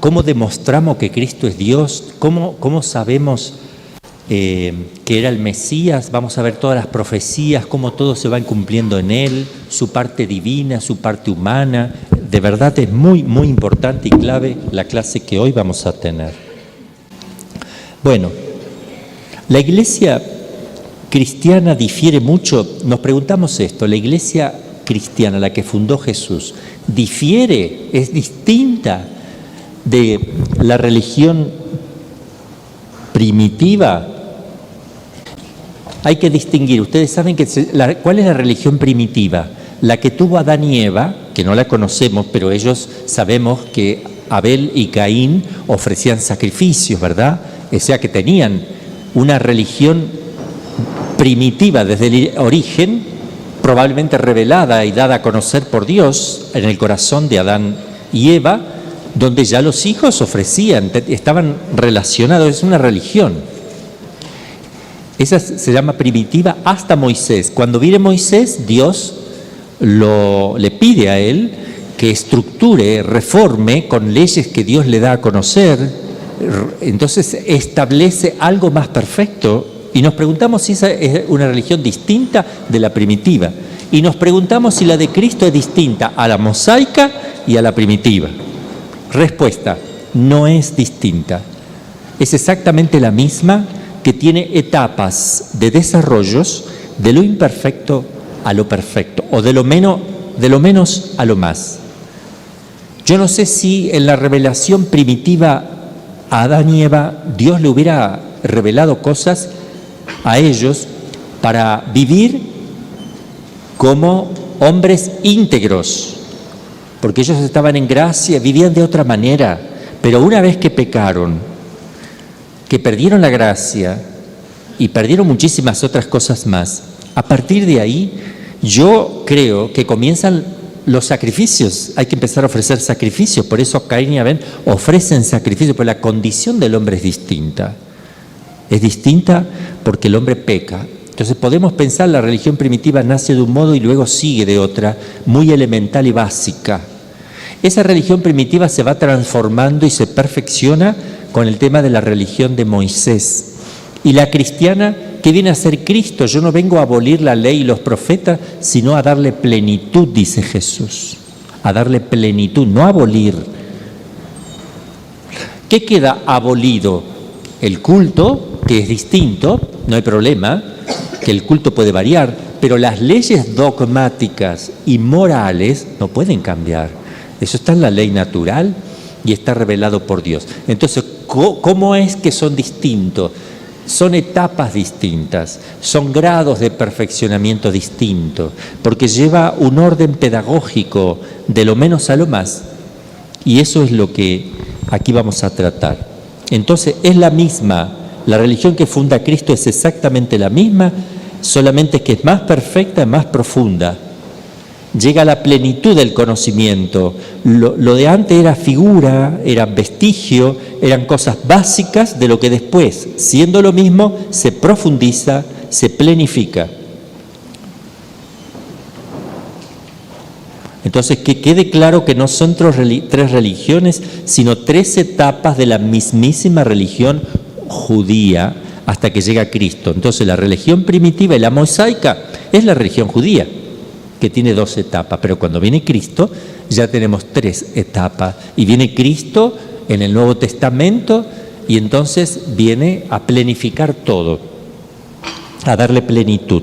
¿Cómo demostramos que Cristo es Dios? ¿Cómo sabemos que era el Mesías? Vamos a ver todas las profecías, cómo todo se va cumpliendo en Él, su parte divina, su parte humana. De verdad es muy, muy importante y clave la clase que hoy vamos a tener. Bueno, la iglesia cristiana difiere mucho. Nos preguntamos esto, ¿la iglesia cristiana, la que fundó Jesús, difiere, es distinta de la religión primitiva? Hay que distinguir. Ustedes saben ¿cuál es la religión primitiva? La que tuvo Adán y Eva, que no la conocemos, pero ellos sabemos que Abel y Caín ofrecían sacrificios, ¿verdad? O sea que tenían una religión primitiva desde el origen, probablemente revelada y dada a conocer por Dios en el corazón de Adán y Eva, donde ya los hijos ofrecían, estaban relacionados, es una religión. Esa se llama primitiva hasta Moisés. Cuando viene Moisés, Dios le pide a él que estructure, reforme con leyes que Dios le da a conocer. Entonces establece algo más perfecto y nos preguntamos si esa es una religión distinta de la primitiva. Y nos preguntamos si la de Cristo es distinta a la mosaica y a la primitiva. Respuesta: no es distinta. Es exactamente la misma, que tiene etapas de desarrollos de lo imperfecto a lo perfecto, o de lo menos a lo más. Yo no sé si en la revelación primitiva a Adán y Eva Dios le hubiera revelado cosas a ellos para vivir como hombres íntegros, porque ellos estaban en gracia, vivían de otra manera, pero una vez que pecaron, que perdieron la gracia y perdieron muchísimas otras cosas más, a partir de ahí yo creo que comienzan los sacrificios. Hay que empezar a ofrecer sacrificios, por eso Caín y Abel ofrecen sacrificios, pero la condición del hombre es distinta. Es distinta porque el hombre peca. Entonces podemos pensar la religión primitiva nace de un modo y luego sigue de otra, muy elemental y básica. Esa religión primitiva se va transformando y se perfecciona con el tema de la religión de Moisés. Y la cristiana, ¿qué viene a ser Cristo? Yo no vengo a abolir la ley y los profetas, sino a darle plenitud, dice Jesús. A darle plenitud, no abolir. ¿Qué queda abolido? El culto, que es distinto, no hay problema, que el culto puede variar, pero las leyes dogmáticas y morales no pueden cambiar. Eso está en la ley natural y está revelado por Dios. Entonces, ¿cómo es que son distintos? Son etapas distintas, son grados de perfeccionamiento distintos, porque lleva un orden pedagógico de lo menos a lo más, y eso es lo que aquí vamos a tratar. Entonces, es la misma, la religión que funda Cristo es exactamente la misma, solamente que es más perfecta, más profunda. Llega a la plenitud del conocimiento. Lo de antes era figura, era vestigio, eran cosas básicas de lo que después, siendo lo mismo, se profundiza, se plenifica. Entonces, que quede claro que no son tres religiones, sino 3 etapas de la mismísima religión judía hasta que llega Cristo. Entonces, la religión primitiva y la mosaica es la religión judía, que tiene 2 etapas, pero cuando viene Cristo ya tenemos 3 etapas, y viene Cristo en el Nuevo Testamento y entonces viene a plenificar todo, a darle plenitud.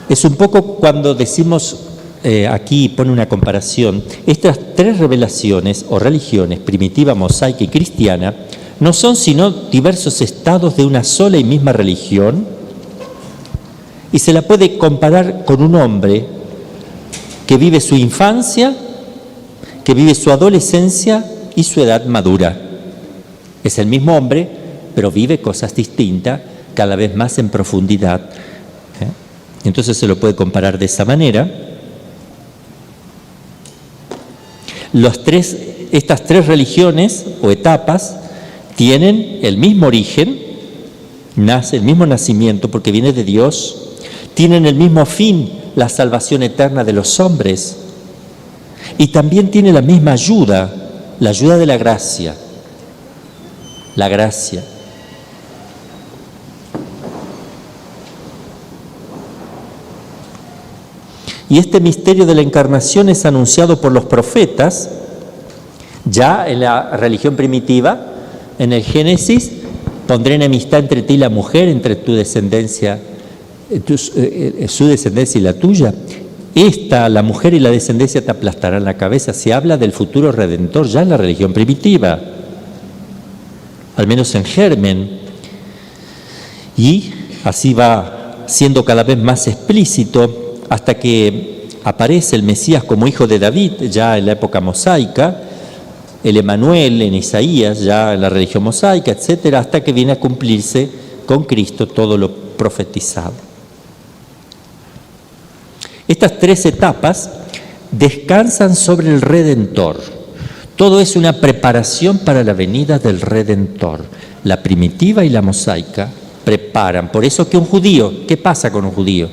Es un poco cuando decimos, aquí pone una comparación, estas 3 revelaciones o religiones, primitiva, mosaica y cristiana, no son sino diversos estados de una sola y misma religión, y se la puede comparar con un hombre que vive su infancia, que vive su adolescencia y su edad madura. Es el mismo hombre, pero vive cosas distintas, cada vez más en profundidad. Entonces se lo puede comparar de esa manera. Estas 3 religiones o etapas tienen el mismo origen, el mismo nacimiento, porque viene de Dios, tienen el mismo fin, la salvación eterna de los hombres. Y también tiene la misma ayuda, la ayuda de la gracia. La gracia. Y este misterio de la encarnación es anunciado por los profetas, ya en la religión primitiva, en el Génesis, pondré enemistad entre ti y la mujer, entre tu descendencia, su descendencia y la tuya. Esta, la mujer y la descendencia te aplastarán la cabeza. Se habla del futuro redentor ya en la religión primitiva, al menos en germen. Y así va siendo cada vez más explícito hasta que aparece el Mesías como hijo de David, ya en la época mosaica, el Emanuel en Isaías, ya en la religión mosaica, etcétera, hasta que viene a cumplirse con Cristo todo lo profetizado. Estas tres etapas descansan sobre el Redentor. Todo es una preparación para la venida del Redentor. La primitiva y la mosaica preparan. Por eso que un judío, ¿qué pasa con un judío?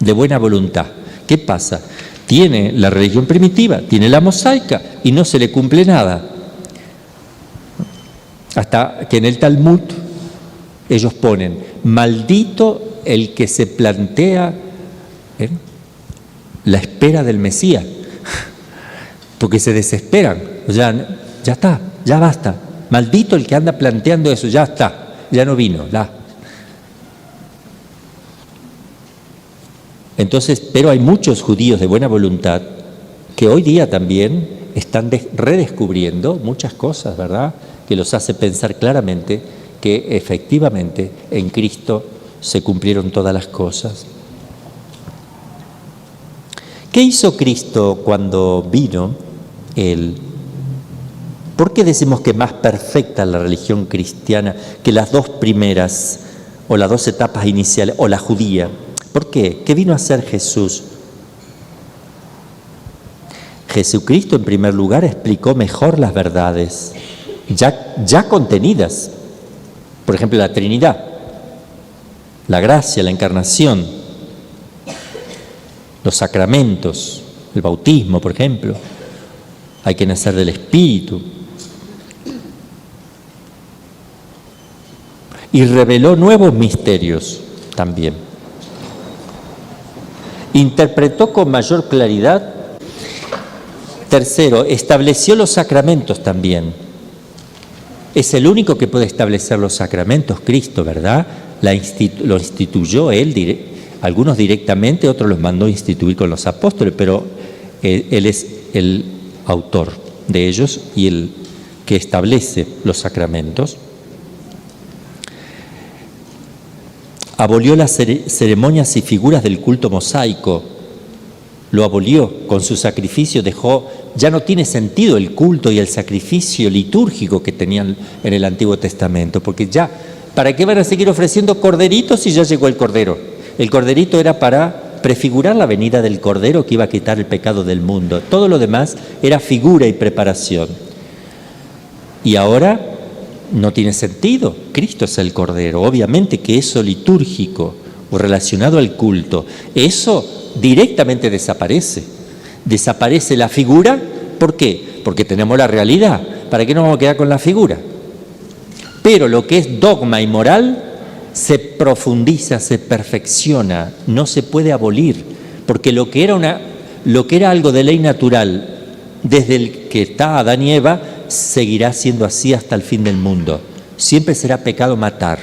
De buena voluntad. ¿Qué pasa? Tiene la religión primitiva, tiene la mosaica y no se le cumple nada. Hasta que en el Talmud ellos ponen, maldito el que se plantea la espera del Mesías, porque se desesperan. O sea, ya está, ya basta. Maldito el que anda planteando eso, ya está, ya no vino. Entonces, pero hay muchos judíos de buena voluntad que hoy día también están redescubriendo muchas cosas, ¿verdad? Que los hace pensar claramente que efectivamente en Cristo se cumplieron todas las cosas. ¿Qué hizo Cristo cuando vino Él? ¿Por qué decimos que más perfecta la religión cristiana que las dos primeras o las dos etapas iniciales o la judía? ¿Por qué? ¿Qué vino a hacer Jesús? Jesucristo, en primer lugar, explicó mejor las verdades ya contenidas. Por ejemplo, la Trinidad, la gracia, la encarnación, los sacramentos, el bautismo, por ejemplo. Hay que nacer del Espíritu. Y reveló nuevos misterios también. Interpretó con mayor claridad. Tercero, estableció los sacramentos también. Es el único que puede establecer los sacramentos, Cristo, ¿verdad? Lo instituyó Él, algunos directamente, otros los mandó instituir con los apóstoles, pero Él es el autor de ellos y el que establece los sacramentos. Abolió las ceremonias y figuras del culto mosaico, lo abolió con su sacrificio, ya no tiene sentido el culto y el sacrificio litúrgico que tenían en el Antiguo Testamento, porque ya, ¿para qué van a seguir ofreciendo corderitos si ya llegó el Cordero? El Corderito era para prefigurar la venida del Cordero que iba a quitar el pecado del mundo. Todo lo demás era figura y preparación. Y ahora no tiene sentido. Cristo es el Cordero. Obviamente que eso litúrgico o relacionado al culto, eso directamente desaparece. Desaparece la figura. ¿Por qué? Porque tenemos la realidad. ¿Para qué nos vamos a quedar con la figura? Pero lo que es dogma y moral se profundiza, se perfecciona, no se puede abolir, porque lo que era algo de ley natural desde el que está Adán y Eva, seguirá siendo así hasta el fin del mundo. Siempre será pecado matar,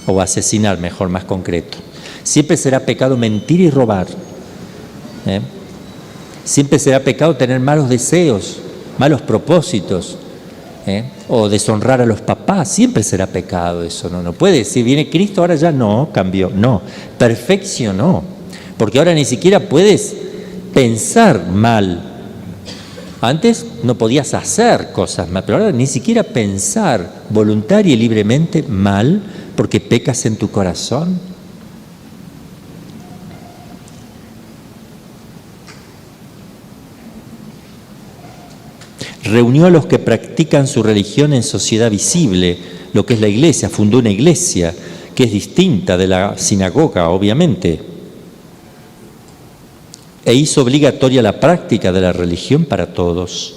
o asesinar, mejor, más concreto. Siempre será pecado mentir y robar. Siempre será pecado tener malos deseos, malos propósitos, o deshonrar a los papás. Siempre será pecado eso. No puede decir, viene Cristo, ahora ya no, cambió. No, perfeccionó. Porque ahora ni siquiera puedes pensar mal. Antes no podías hacer cosas mal, pero ahora ni siquiera pensar voluntaria y libremente mal porque pecas en tu corazón. Reunió a los que practican su religión en sociedad visible, lo que es la iglesia. Fundó una iglesia que es distinta de la sinagoga, obviamente. e hizo obligatoria la práctica de la religión para todos.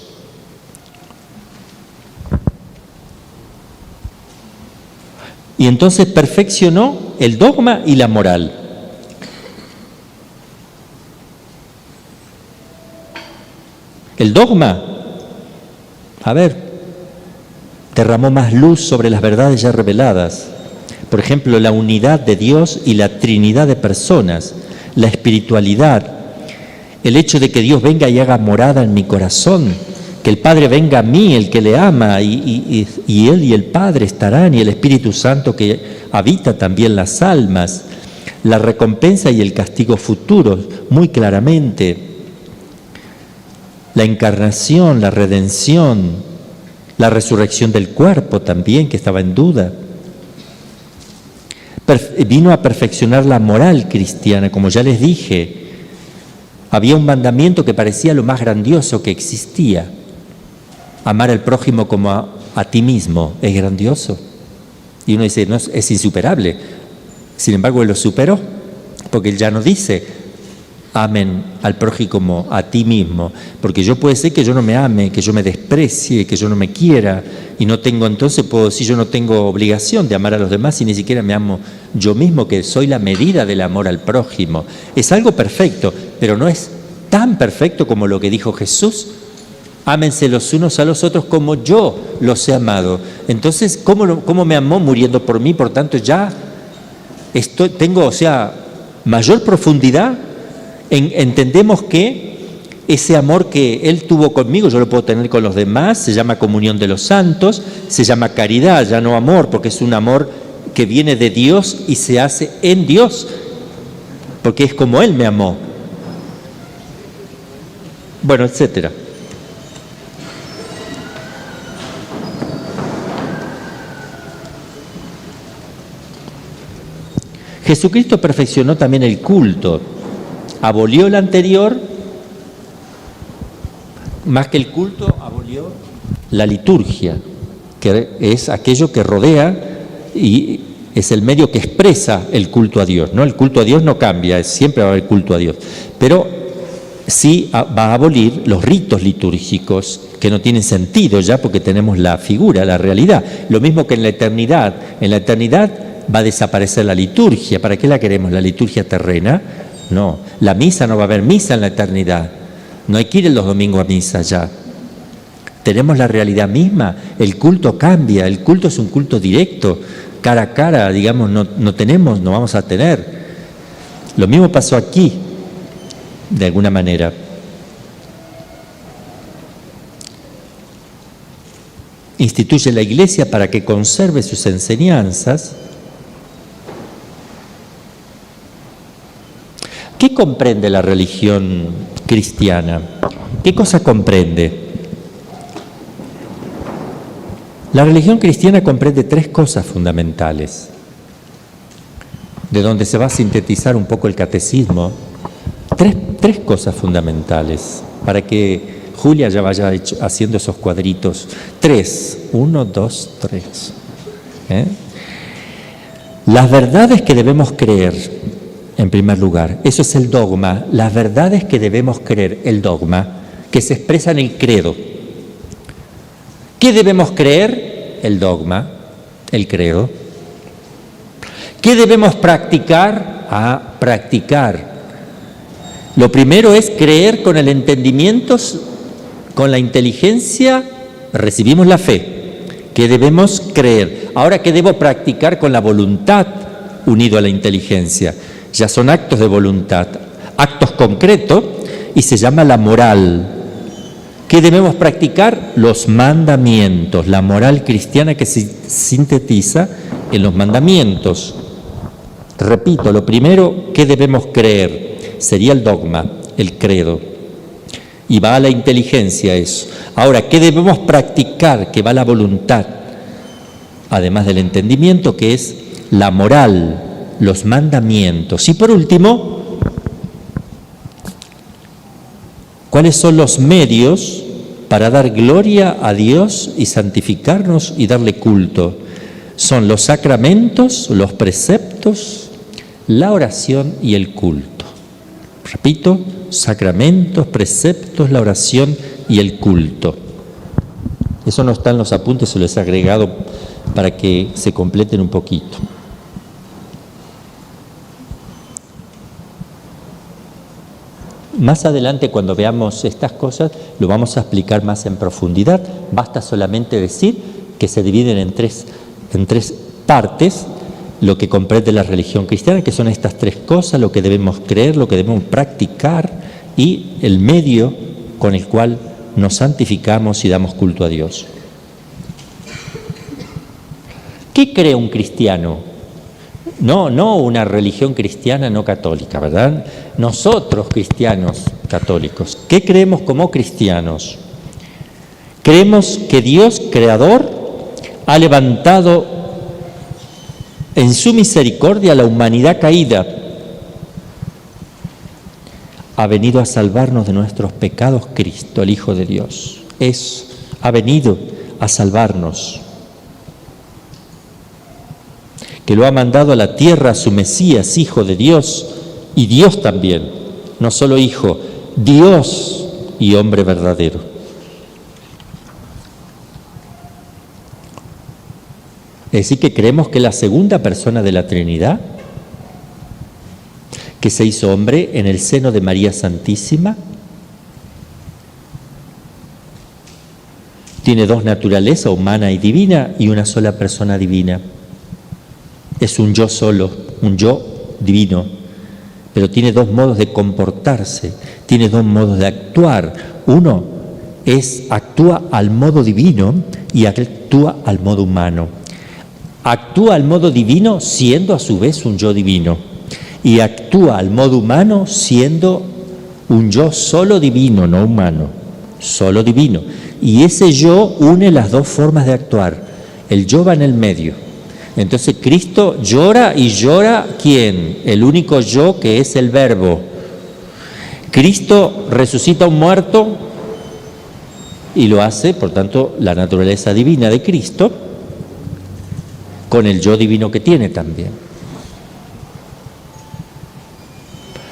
Y entonces perfeccionó el dogma y la moral. El dogma, a ver, derramó más luz sobre las verdades ya reveladas. Por ejemplo, la unidad de Dios y la trinidad de personas, la espiritualidad, el hecho de que Dios venga y haga morada en mi corazón, que el Padre venga a mí, el que le ama, y Él y el Padre estarán, y el Espíritu Santo que habita también las almas, la recompensa y el castigo futuros, muy claramente, la encarnación, la redención, la resurrección del cuerpo también, que estaba en duda. Vino a perfeccionar la moral cristiana, como ya les dije. Había un mandamiento que parecía lo más grandioso que existía. Amar al prójimo como a ti mismo es grandioso. Y uno dice, no, es insuperable. Sin embargo, él lo superó, porque él ya no dice, amen al prójimo como a ti mismo, porque yo puede ser que yo no me ame, que yo me desprecie, que yo no me quiera, y no tengo, entonces puedo decir, yo no tengo obligación de amar a los demás y ni siquiera me amo yo mismo, que soy la medida del amor al prójimo. Es algo perfecto, pero no es tan perfecto como lo que dijo Jesús. Ámense los unos a los otros como yo los he amado. Entonces, ¿cómo me amó muriendo por mí? Por tanto, ya tengo, mayor profundidad. Entendemos que ese amor que Él tuvo conmigo, yo lo puedo tener con los demás, se llama comunión de los santos, se llama caridad, ya no amor, porque es un amor que viene de Dios y se hace en Dios, porque es como Él me amó. Bueno, etcétera. Jesucristo perfeccionó también el culto. Abolió el anterior, más que el culto, abolió la liturgia, que es aquello que rodea y es el medio que expresa el culto a Dios, ¿no? El culto a Dios no cambia, siempre va a haber culto a Dios, pero sí va a abolir los ritos litúrgicos que no tienen sentido ya porque tenemos la figura, la realidad. Lo mismo que en la eternidad. En la eternidad va a desaparecer la liturgia. ¿Para qué la queremos? ¿La liturgia terrena? No, la misa no va a haber misa en la eternidad. No hay que ir los domingos a misa ya. Tenemos la realidad misma, el culto cambia, el culto es un culto directo, cara a cara, digamos, no vamos a tener. Lo mismo pasó aquí, de alguna manera. Instituye la Iglesia para que conserve sus enseñanzas. ¿Qué comprende la religión cristiana? ¿Qué cosa comprende? La religión cristiana comprende tres cosas fundamentales, de donde se va a sintetizar un poco el catecismo. Tres cosas fundamentales, para que Julia ya vaya haciendo esos cuadritos. 3, 1, 2, 3. Las verdades que debemos creer. En primer lugar, eso es el dogma, las verdades que debemos creer, el dogma, que se expresa en el credo. ¿Qué debemos creer? El dogma, el credo. ¿Qué debemos practicar? Practicar. Lo primero es creer con el entendimiento, con la inteligencia, recibimos la fe. ¿Qué debemos creer? Ahora, ¿qué debo practicar con la voluntad unido a la inteligencia? Ya son actos de voluntad, actos concretos, y se llama la moral. ¿Qué debemos practicar? Los mandamientos, la moral cristiana que se sintetiza en los mandamientos. Repito, lo primero, ¿qué debemos creer? Sería el dogma, el credo. Y va a la inteligencia eso. Ahora, ¿qué debemos practicar? Que va a la voluntad, además del entendimiento, que es la moral, los mandamientos. Y por último, ¿cuáles son los medios para dar gloria a Dios y santificarnos y darle culto? Son los sacramentos, los preceptos, la oración y el culto. Repito, sacramentos, preceptos, la oración y el culto. Eso no está en los apuntes, se los he agregado para que se completen un poquito. Más adelante, cuando veamos estas cosas, lo vamos a explicar más en profundidad. Basta solamente decir que se dividen en tres partes lo que comprende la religión cristiana, que son estas tres cosas: lo que debemos creer, lo que debemos practicar y el medio con el cual nos santificamos y damos culto a Dios. ¿Qué cree un cristiano? No una religión cristiana no católica, ¿verdad? Nosotros, cristianos católicos, ¿qué creemos como cristianos? Creemos que Dios, creador, ha levantado en su misericordia a la humanidad caída. Ha venido a salvarnos de nuestros pecados Cristo, el Hijo de Dios. Ha venido a salvarnos. Que lo ha mandado a la tierra a su Mesías, Hijo de Dios, y Dios también, no solo Hijo, Dios y hombre verdadero. Es decir, que creemos que la segunda persona de la Trinidad, que se hizo hombre en el seno de María Santísima, tiene dos naturalezas, humana y divina, y una sola persona divina. Es un yo solo, un yo divino, pero tiene dos modos de comportarse, tiene dos modos de actuar. Uno actúa al modo divino y actúa al modo humano. Actúa al modo divino siendo a su vez un yo divino, y actúa al modo humano siendo un yo solo divino, no humano, solo divino. Y ese yo une las dos formas de actuar. El yo va en el medio. Entonces Cristo llora, y llora ¿quién? El único yo, que es el Verbo. Cristo resucita a un muerto y lo hace, por tanto, la naturaleza divina de Cristo, con el yo divino que tiene también.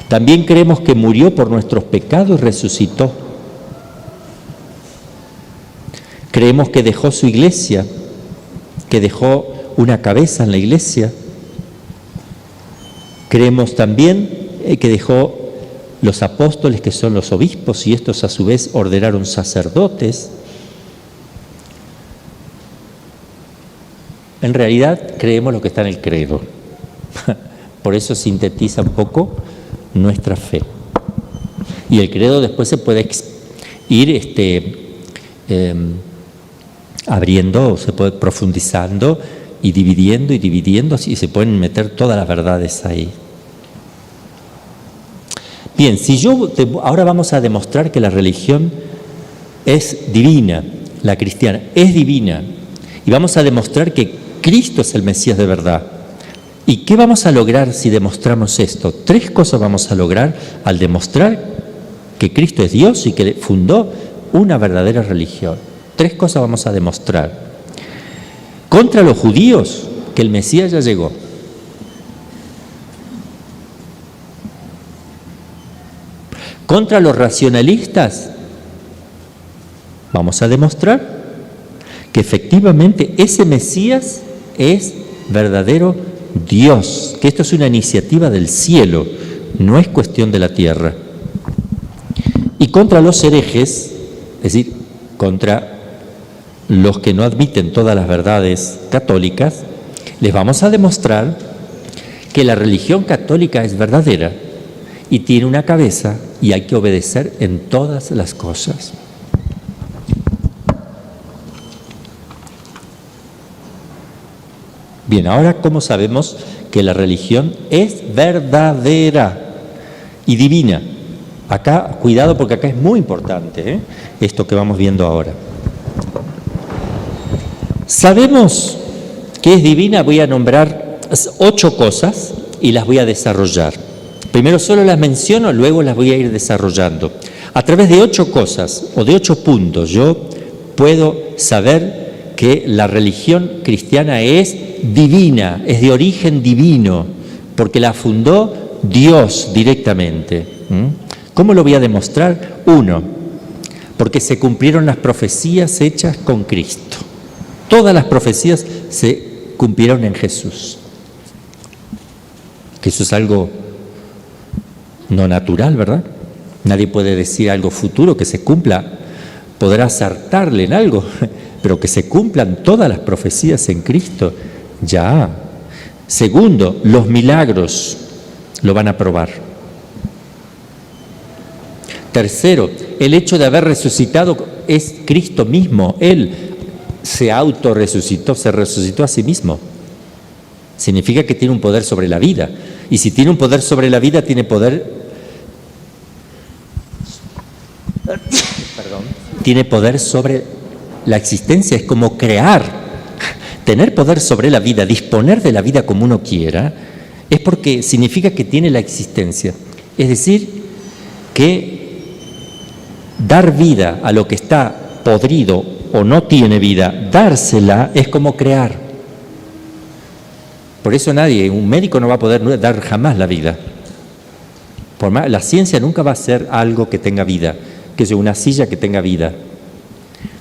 También creemos que murió por nuestros pecados y resucitó. Creemos que dejó su iglesia, que dejó una cabeza en la iglesia. Creemos también que dejó los apóstoles, que son los obispos, y estos a su vez ordenaron sacerdotes. En realidad creemos lo que está en el credo. Por eso sintetiza un poco nuestra fe. Y el credo después se puede ir abriendo, se puede profundizando y dividiendo, y se pueden meter todas las verdades ahí. Bien, ahora vamos a demostrar que la religión es divina, la cristiana es divina, y vamos a demostrar que Cristo es el Mesías de verdad. ¿Y qué vamos a lograr si demostramos esto? Tres cosas vamos a lograr al demostrar que Cristo es Dios y que fundó una verdadera religión. Tres cosas vamos a demostrar. Contra los judíos, que el Mesías ya llegó. Contra los racionalistas, vamos a demostrar que efectivamente ese Mesías es verdadero Dios, que esto es una iniciativa del cielo, no es cuestión de la tierra. Y contra los herejes, es decir, contra los que no admiten todas las verdades católicas, les vamos a demostrar que la religión católica es verdadera y tiene una cabeza y hay que obedecer en todas las cosas. Bien, ahora, ¿cómo sabemos que la religión es verdadera y divina? Acá, cuidado, porque acá es muy importante, esto que vamos viendo ahora. Sabemos que es divina. Voy a nombrar 8 cosas y las voy a desarrollar. Primero solo las menciono, luego las voy a ir desarrollando. A través de 8 cosas o de 8 puntos yo puedo saber que la religión cristiana es divina, es de origen divino, porque la fundó Dios directamente. ¿Cómo lo voy a demostrar? Uno, porque se cumplieron las profecías hechas con Cristo. Todas las profecías se cumplieron en Jesús. Que eso es algo no natural, ¿verdad? Nadie puede decir algo futuro que se cumpla. Podrá acertarle en algo, pero que se cumplan todas las profecías en Cristo, ya. Segundo, los milagros lo van a probar. Tercero, el hecho de haber resucitado es Cristo mismo. Él se autorresucitó, se resucitó a sí mismo. Significa que tiene un poder sobre la vida. Y si tiene un poder sobre la vida, tiene poder... Tiene poder sobre la existencia. Es como crear. Tener poder sobre la vida, disponer de la vida como uno quiera, es porque significa que tiene la existencia. Es decir, que dar vida a lo que está podrido o no tiene vida, dársela es como crear. Por eso un médico no va a poder dar jamás la vida. La ciencia nunca va a ser algo que tenga vida, que sea una silla que tenga vida,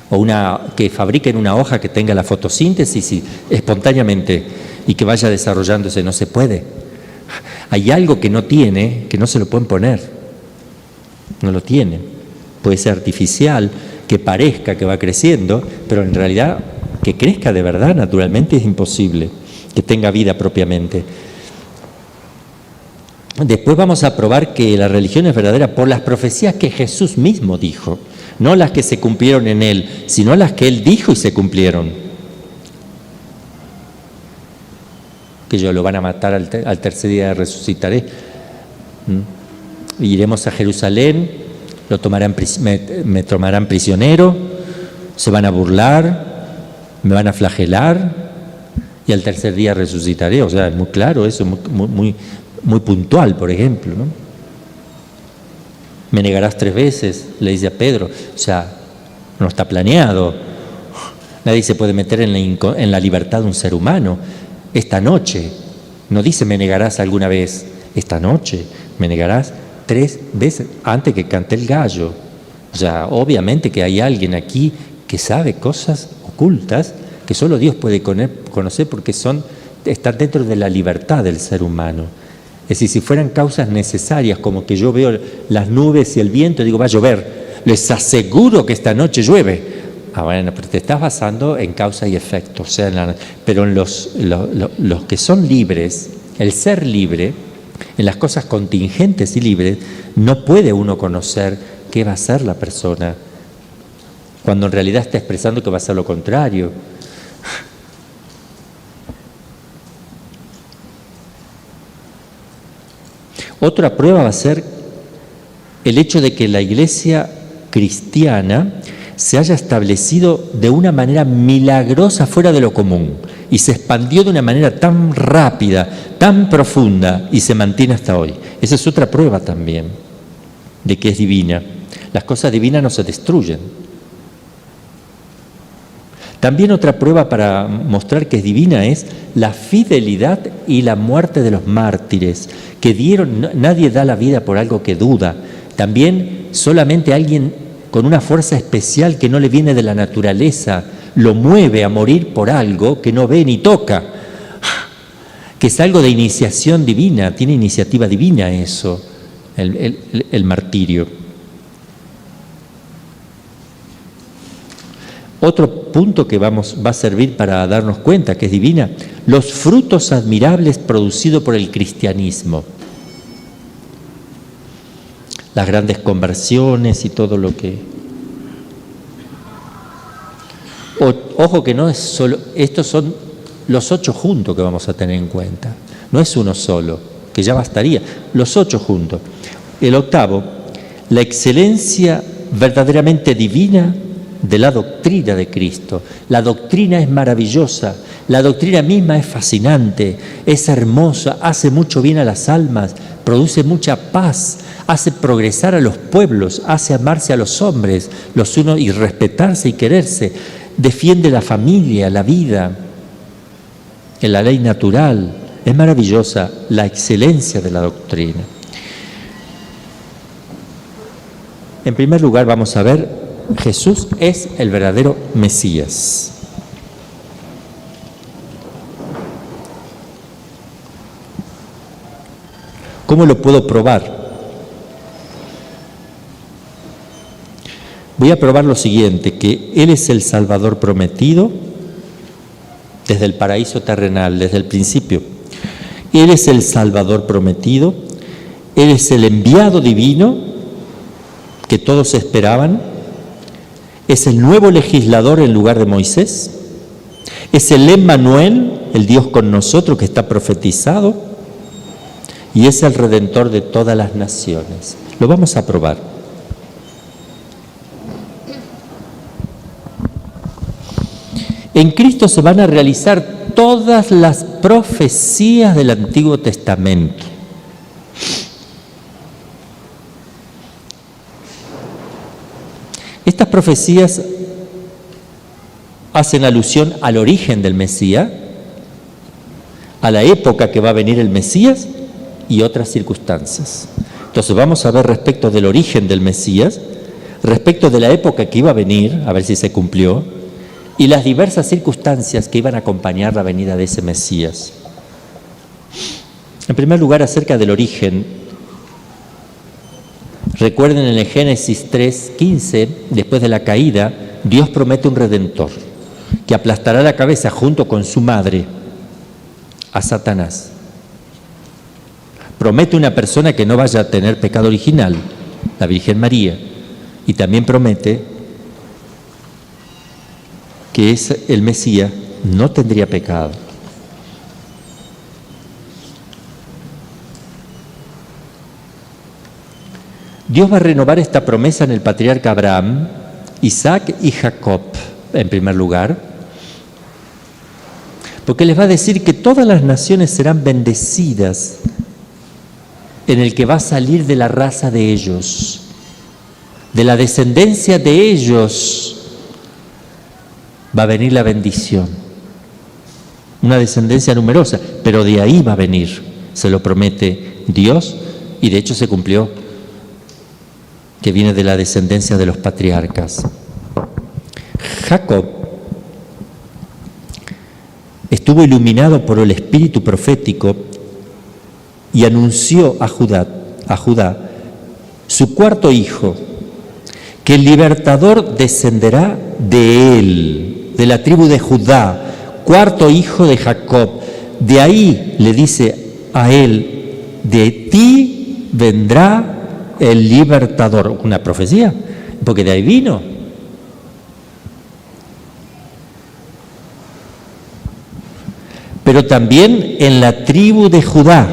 o que fabriquen una hoja que tenga la fotosíntesis espontáneamente y que vaya desarrollándose. No se puede. Hay algo que no tiene, que no se lo pueden poner. No lo tiene. Puede ser artificial, que parezca que va creciendo, pero en realidad que crezca de verdad, naturalmente, es imposible, que tenga vida propiamente. Después vamos a probar que la religión es verdadera por las profecías que Jesús mismo dijo, no las que se cumplieron en Él, sino las que Él dijo y se cumplieron. Que yo lo van a matar al tercer día resucitaré. Iremos a Jerusalén, me tomarán prisionero, se van a burlar, me van a flagelar y al tercer día resucitaré. O sea, es muy claro eso, muy puntual, por ejemplo, ¿no? Me negarás 3 veces, le dice a Pedro. O sea, no está planeado. Nadie se puede meter en la libertad de un ser humano. Esta noche, no dice me negarás alguna vez, esta noche me negarás 3 veces antes que cante el gallo. O sea, obviamente que hay alguien aquí que sabe cosas ocultas que solo Dios puede conocer porque están dentro de la libertad del ser humano. Es decir, si fueran causas necesarias, como que yo veo las nubes y el viento y digo va a llover, les aseguro que esta noche llueve. Bueno, pero te estás basando en causa y efecto. O sea, pero en los que son libres, el ser libre, en las cosas contingentes y libres, no puede uno conocer qué va a ser la persona, cuando en realidad está expresando que va a ser lo contrario. Otra prueba va a ser el hecho de que la iglesia cristiana se haya establecido de una manera milagrosa fuera de lo común y se expandió de una manera tan rápida, tan profunda y se mantiene hasta hoy. Esa es otra prueba también de que es divina. Las cosas divinas no se destruyen. También otra prueba para mostrar que es divina es la fidelidad y la muerte de los mártires que dieron. Nadie da la vida por algo que duda. También solamente alguien con una fuerza especial que no le viene de la naturaleza lo mueve a morir por algo que no ve ni toca, que es algo de iniciación divina, tiene iniciativa divina eso, el martirio. Otro punto que va a servir para darnos cuenta que es divina, los frutos admirables producidos por el cristianismo. Las grandes conversiones y todo lo que... Ojo que no es solo... Estos son los 8 juntos que vamos a tener en cuenta. No es uno solo, que ya bastaría. Los 8 juntos. El octavo, la excelencia verdaderamente divina de la doctrina de Cristo. La doctrina es maravillosa, la doctrina misma es fascinante, es hermosa, hace mucho bien a las almas, produce mucha paz, hace progresar a los pueblos, hace amarse a los hombres, los unos y respetarse y quererse, defiende la familia, la vida, en la ley natural. Es maravillosa la excelencia de la doctrina. En primer lugar, vamos a ver, Jesús es el verdadero Mesías. ¿Cómo lo puedo probar? Voy a probar lo siguiente, que Él es el Salvador prometido desde el paraíso terrenal, desde el principio. Él es el Salvador prometido, Él es el enviado divino que todos esperaban, es el nuevo legislador en lugar de Moisés, es el Emmanuel, el Dios con nosotros que está profetizado, y es el Redentor de todas las naciones. Lo vamos a probar. En Cristo se van a realizar todas las profecías del Antiguo Testamento. Estas profecías hacen alusión al origen del Mesías, a la época que va a venir el Mesías y otras circunstancias. Entonces vamos a ver respecto del origen del Mesías, respecto de la época que iba a venir, a ver si se cumplió, y las diversas circunstancias que iban a acompañar la venida de ese Mesías. En primer lugar, acerca del origen. Recuerden en el Génesis 3:15, después de la caída, Dios promete un Redentor que aplastará la cabeza junto con su madre a Satanás. Promete una persona que no vaya a tener pecado original, la Virgen María, y también promete que el Mesías no tendría pecado. Dios va a renovar esta promesa en el patriarca Abraham, Isaac y Jacob, en primer lugar, porque les va a decir que todas las naciones serán bendecidas en el que va a salir de la raza de ellos, de la descendencia de ellos, va a venir la bendición. Una descendencia numerosa, pero de ahí va a venir, se lo promete Dios, y de hecho se cumplió, que viene de la descendencia de los patriarcas. Jacob estuvo iluminado por el espíritu profético y anunció a Judá, su cuarto hijo, que el libertador descenderá de él, de la tribu de Judá, cuarto hijo de Jacob. De ahí le dice a él, de ti vendrá el libertador. Una profecía, porque de ahí vino. Pero también en la tribu de Judá,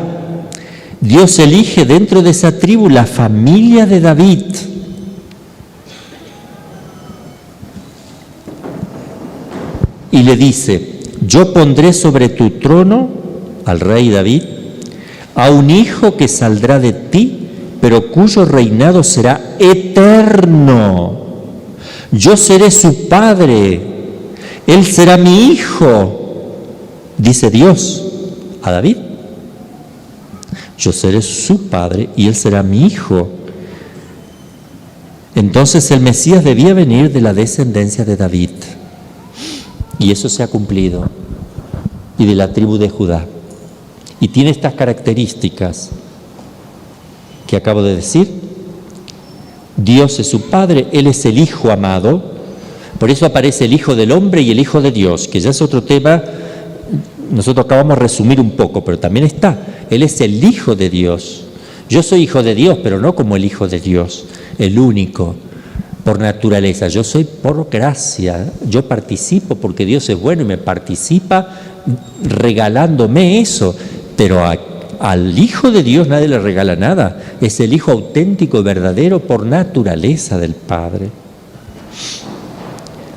Dios elige dentro de esa tribu la familia de David. Y le dice, yo pondré sobre tu trono al rey David, a un hijo que saldrá de ti, pero cuyo reinado será eterno. Yo seré su padre, él será mi hijo, dice Dios a David. Yo seré su padre y él será mi hijo. Entonces el Mesías debía venir de la descendencia de David. Y eso se ha cumplido. Y de la tribu de Judá. Y tiene estas características que acabo de decir. Dios es su Padre, Él es el Hijo amado. Por eso aparece el Hijo del Hombre y el Hijo de Dios, que ya es otro tema. Nosotros acabamos de resumir un poco, pero también está. Él es el Hijo de Dios. Yo soy hijo de Dios, pero no como el Hijo de Dios, el único, por naturaleza. Yo soy por gracia. Yo participo porque Dios es bueno y me participa regalándome eso. Pero al Hijo de Dios nadie le regala nada. Es el Hijo auténtico y verdadero por naturaleza del Padre.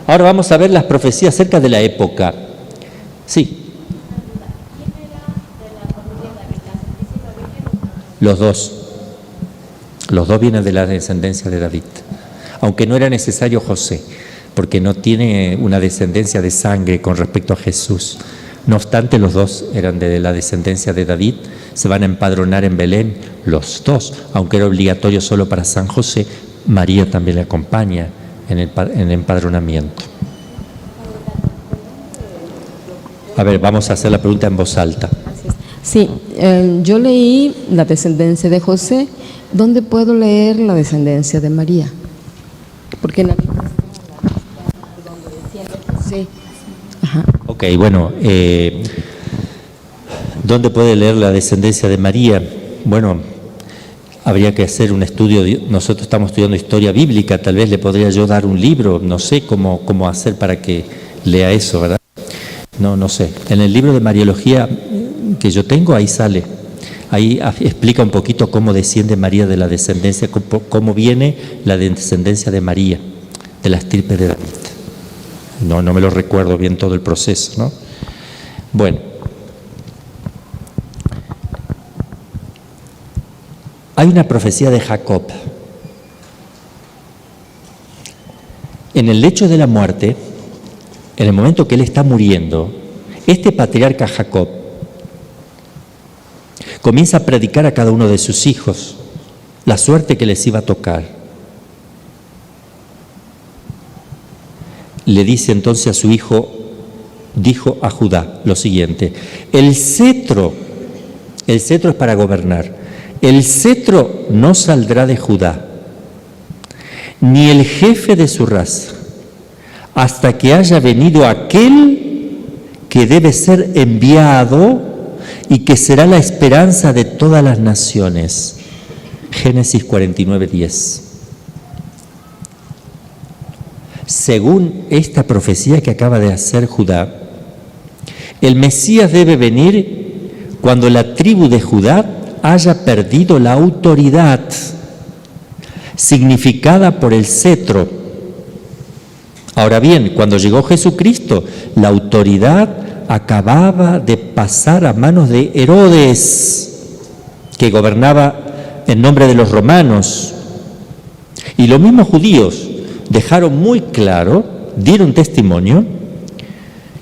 Ahora vamos a ver las profecías acerca de la época. Sí. Los dos vienen de la descendencia de David, aunque no era necesario José, porque no tiene una descendencia de sangre con respecto a Jesús. No obstante, los dos eran de la descendencia de David, se van a empadronar en Belén los dos, aunque era obligatorio solo para San José, María también le acompaña en el empadronamiento. A ver, vamos a hacer la pregunta en voz alta. Sí, yo leí la descendencia de José. ¿Dónde puedo leer la descendencia de María? Porque en la Biblia está donde desciende José. Ajá. Ok, bueno, ¿dónde puede leer la descendencia de María? Bueno, habría que hacer un estudio. Nosotros estamos estudiando historia bíblica, tal vez le podría yo dar un libro, no sé cómo hacer para que lea eso, ¿verdad? No sé. En el libro de Mariología que yo tengo, ahí sale. Ahí explica un poquito cómo desciende María de la descendencia, cómo viene la descendencia de María, de la estirpe de David. No me lo recuerdo bien todo el proceso, ¿no? Bueno. Hay una profecía de Jacob. En el lecho de la muerte, en el momento que él está muriendo, este patriarca Jacob comienza a predicar a cada uno de sus hijos la suerte que les iba a tocar. Le dice entonces a su hijo, dijo a Judá lo siguiente: el cetro es para gobernar, el cetro no saldrá de Judá, ni el jefe de su raza, hasta que haya venido aquel que debe ser enviado y que será la esperanza de todas las naciones. Génesis 49:10. Según esta profecía que acaba de hacer Judá, el Mesías debe venir cuando la tribu de Judá haya perdido la autoridad significada por el cetro. Ahora bien, cuando llegó Jesucristo, la autoridad acababa de pasar a manos de Herodes, que gobernaba en nombre de los romanos. Y los mismos judíos dejaron muy claro, dieron testimonio,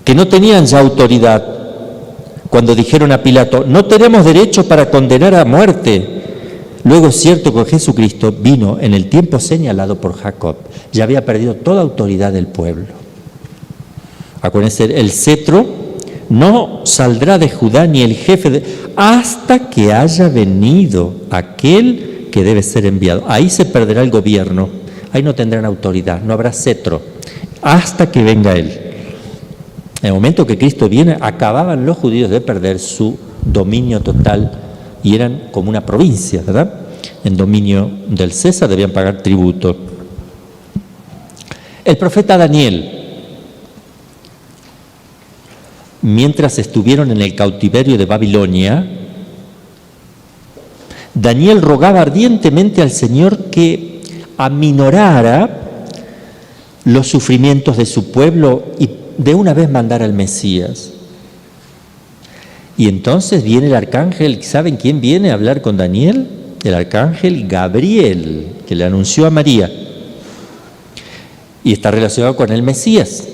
que no tenían ya autoridad cuando dijeron a Pilato: no tenemos derecho para condenar a muerte. Luego es cierto que Jesucristo vino en el tiempo señalado por Jacob, ya había perdido toda autoridad del pueblo. Acuérdense, el cetro no saldrá de Judá ni el jefe hasta que haya venido aquel que debe ser enviado. Ahí se perderá el gobierno, ahí no tendrán autoridad, no habrá cetro, hasta que venga él. En el momento que Cristo viene, acababan los judíos de perder su dominio total y eran como una provincia, ¿verdad? En dominio del César, debían pagar tributo. El profeta Daniel, mientras estuvieron en el cautiverio de Babilonia, Daniel rogaba ardientemente al Señor que aminorara los sufrimientos de su pueblo y de una vez mandara al Mesías. Y entonces viene el arcángel. ¿Saben quién viene a hablar con Daniel? El arcángel Gabriel, que le anunció a María. Y está relacionado con el Mesías.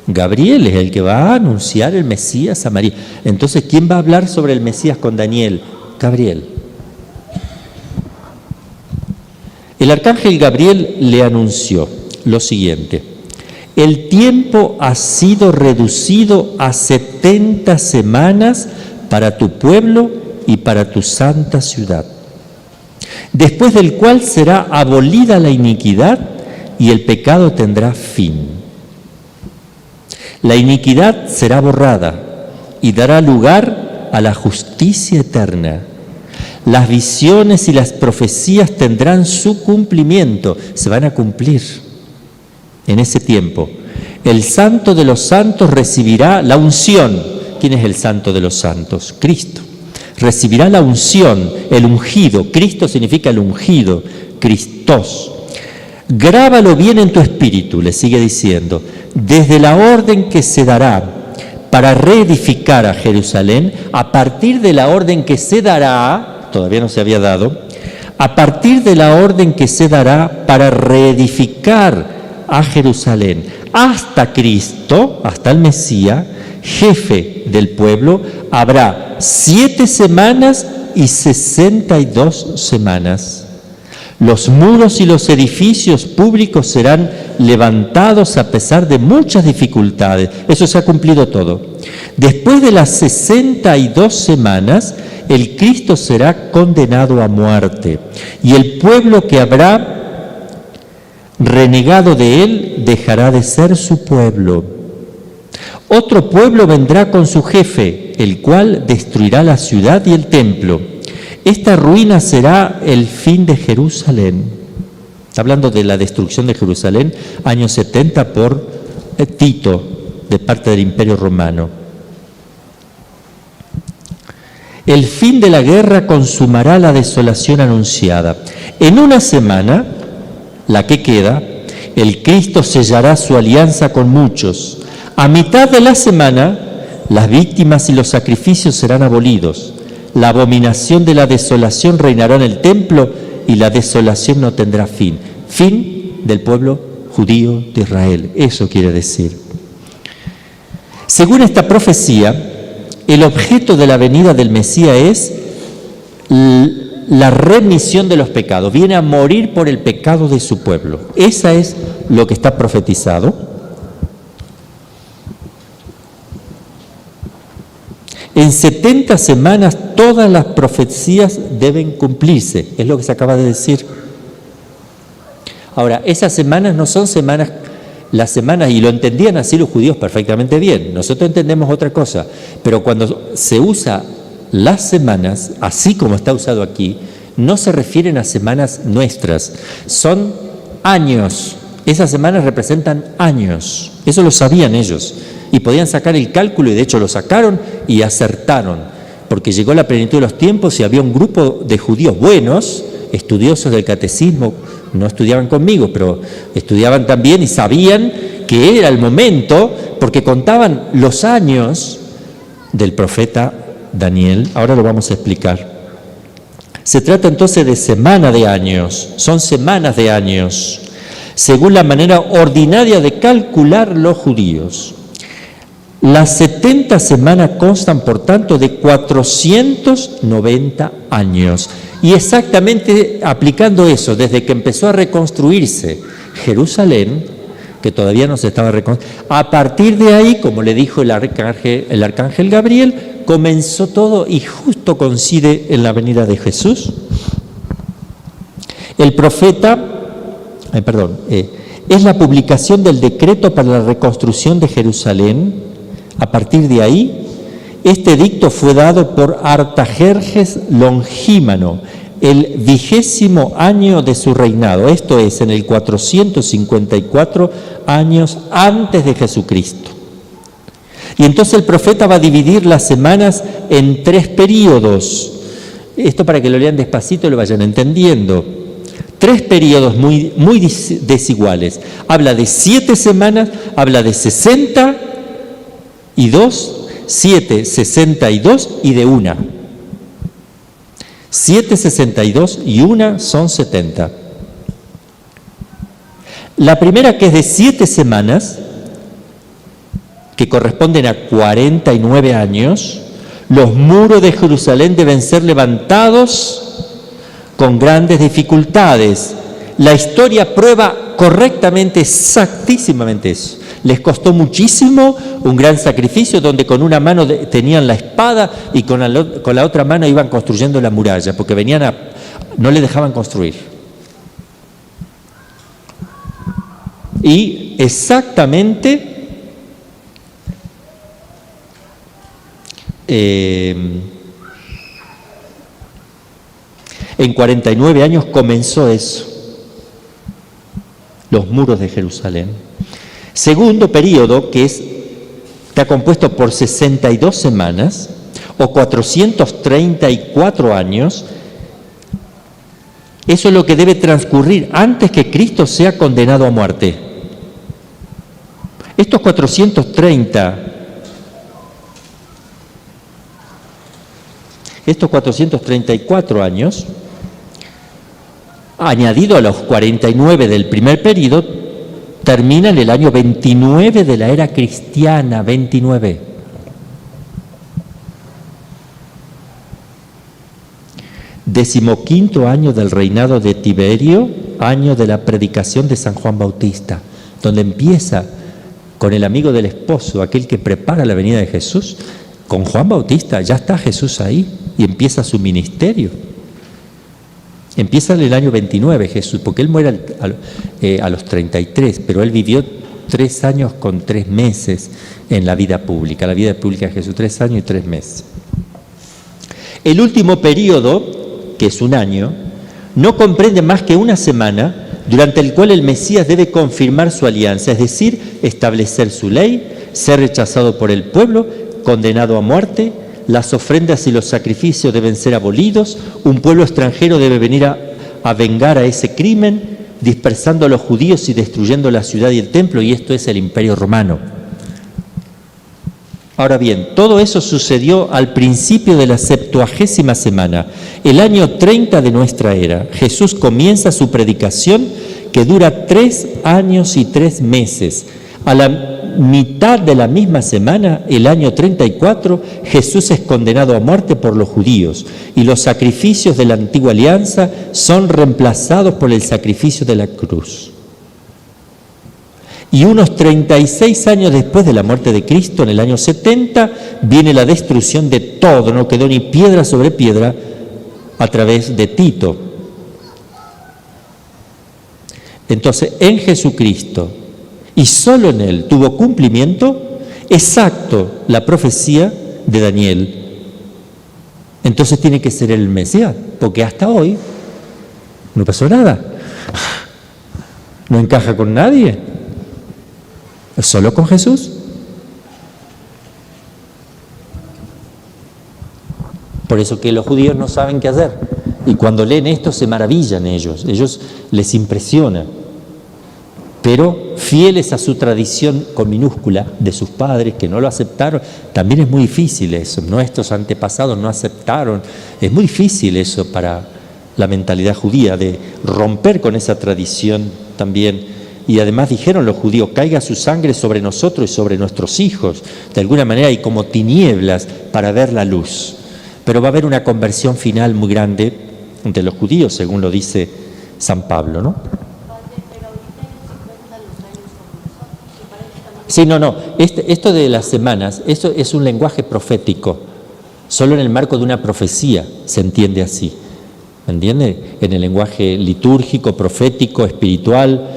Gabriel es el que va a anunciar el Mesías a María. Entonces, ¿quién va a hablar sobre el Mesías con Daniel? Gabriel. El arcángel Gabriel le anunció lo siguiente: el tiempo ha sido reducido a 70 semanas para tu pueblo y para tu santa ciudad, después del cual será abolida la iniquidad y el pecado tendrá fin. La iniquidad será borrada y dará lugar a la justicia eterna. Las visiones y las profecías tendrán su cumplimiento, se van a cumplir. En ese tiempo, el Santo de los Santos recibirá la unción. ¿Quién es el Santo de los Santos? Cristo. Recibirá la unción, el ungido. Cristo significa el ungido, Cristos. Grábalo bien en tu espíritu, le sigue diciendo, desde la orden que se dará para reedificar a Jerusalén, a partir de la orden que se dará, todavía no se había dado, a partir de la orden que se dará para reedificar a Jerusalén, hasta Cristo, hasta el Mesías, jefe del pueblo, habrá 7 semanas y 62 semanas. Los muros y los edificios públicos serán levantados a pesar de muchas dificultades. Eso se ha cumplido todo. Después de las 62 semanas, el Cristo será condenado a muerte. Y el pueblo que habrá renegado de él dejará de ser su pueblo. Otro pueblo vendrá con su jefe, el cual destruirá la ciudad y el templo. Esta ruina será el fin de Jerusalén. Está hablando de la destrucción de Jerusalén, año 70 por Tito, de parte del Imperio Romano. El fin de la guerra consumará la desolación anunciada. En una semana, la que queda, el Cristo sellará su alianza con muchos. A mitad de la semana, las víctimas y los sacrificios serán abolidos. La abominación de la desolación reinará en el templo y la desolación no tendrá fin. Fin del pueblo judío de Israel. Eso quiere decir. Según esta profecía, el objeto de la venida del Mesías es la remisión de los pecados. Viene a morir por el pecado de su pueblo. Esa es lo que está profetizado. En 70 semanas todas las profecías deben cumplirse, es lo que se acaba de decir. Ahora, esas semanas no son semanas, las semanas, y lo entendían así los judíos perfectamente bien, nosotros entendemos otra cosa, pero cuando se usa las semanas, así como está usado aquí, no se refieren a semanas nuestras, son años. Esas semanas representan años, eso lo sabían ellos. Y podían sacar el cálculo, y de hecho lo sacaron y acertaron, porque llegó la plenitud de los tiempos y había un grupo de judíos buenos, estudiosos del catecismo, no estudiaban conmigo, pero estudiaban también y sabían que era el momento, porque contaban los años del profeta Daniel. Ahora lo vamos a explicar. Se trata entonces de semana de años, son semanas de años, según la manera ordinaria de calcular los judíos. Las 70 semanas constan, por tanto, de 490 años. Y exactamente aplicando eso, desde que empezó a reconstruirse Jerusalén, que todavía no se estaba reconstruyendo, a partir de ahí, como le dijo el arcángel Gabriel, comenzó todo y justo coincide en la venida de Jesús. El profeta, es la publicación del decreto para la reconstrucción de Jerusalén. A partir de ahí, este edicto fue dado por Artajerjes Longímano, el 20º año de su reinado, esto es, en el 454 años antes de Jesucristo. Y entonces el profeta va a dividir las semanas en 3 períodos. Esto para que lo lean despacito y lo vayan entendiendo. 3 períodos muy desiguales. Habla de 7 semanas, habla de 60 y 2, 7, 62 y de 1. 7, 62 y 1 son 70. La primera, que es de 7 semanas, que corresponden a 49 años, los muros de Jerusalén deben ser levantados con grandes dificultades. La historia prueba correctamente, exactísimamente eso. Les costó muchísimo, un gran sacrificio, donde con una mano tenían la espada y con la otra mano iban construyendo la muralla, porque no le dejaban construir. Y exactamente en 49 años comenzó eso, los muros de Jerusalén. Segundo periodo, que está compuesto por 62 semanas o 434 años, eso es lo que debe transcurrir antes que Cristo sea condenado a muerte. Estos 434 años, añadido a los 49 del primer periodo, termina en el año 29 de la era cristiana, 29. 15º año del reinado de Tiberio, año de la predicación de San Juan Bautista, donde empieza con el amigo del esposo, aquel que prepara la venida de Jesús. Con Juan Bautista ya está Jesús ahí y empieza su ministerio. Empieza en el año 29 Jesús, porque él muere a los 33, pero él vivió 3 años con 3 meses en la vida pública de Jesús, 3 años y 3 meses. El último periodo, que es un año, no comprende más que una semana, durante el cual el Mesías debe confirmar su alianza, es decir, establecer su ley, ser rechazado por el pueblo, condenado a muerte, las ofrendas y los sacrificios deben ser abolidos, un pueblo extranjero debe venir a vengar a ese crimen, dispersando a los judíos y destruyendo la ciudad y el templo, y esto es el Imperio Romano. Ahora bien, todo eso sucedió al principio de la 70ª semana, el año 30 de nuestra era. Jesús comienza su predicación, que dura 3 años y 3 meses. A la mitad de la misma semana, el año 34, Jesús es condenado a muerte por los judíos y los sacrificios de la antigua alianza son reemplazados por el sacrificio de la cruz. Y unos 36 años después de la muerte de Cristo, en el año 70, viene la destrucción de todo, no quedó ni piedra sobre piedra, a través de Tito. Entonces, en Jesucristo, y solo en Él, tuvo cumplimiento exacto la profecía de Daniel. Entonces tiene que ser el Mesías, porque hasta hoy no pasó nada. No encaja con nadie. Solo con Jesús. Por eso que los judíos no saben qué hacer. Y cuando leen esto se maravillan ellos. Ellos les impresiona. Pero fieles a su tradición con minúscula de sus padres que no lo aceptaron, también es muy difícil eso. Nuestros antepasados no aceptaron. Es muy difícil eso para la mentalidad judía, de romper con esa tradición también. Y además dijeron los judíos, caiga su sangre sobre nosotros y sobre nuestros hijos. De alguna manera hay como tinieblas para ver la luz. Pero va a haber una conversión final muy grande entre los judíos, según lo dice San Pablo, ¿no? Sí, no. Esto de las semanas, esto es un lenguaje profético. Solo en el marco de una profecía se entiende así. ¿Me entiende? En el lenguaje litúrgico, profético, espiritual,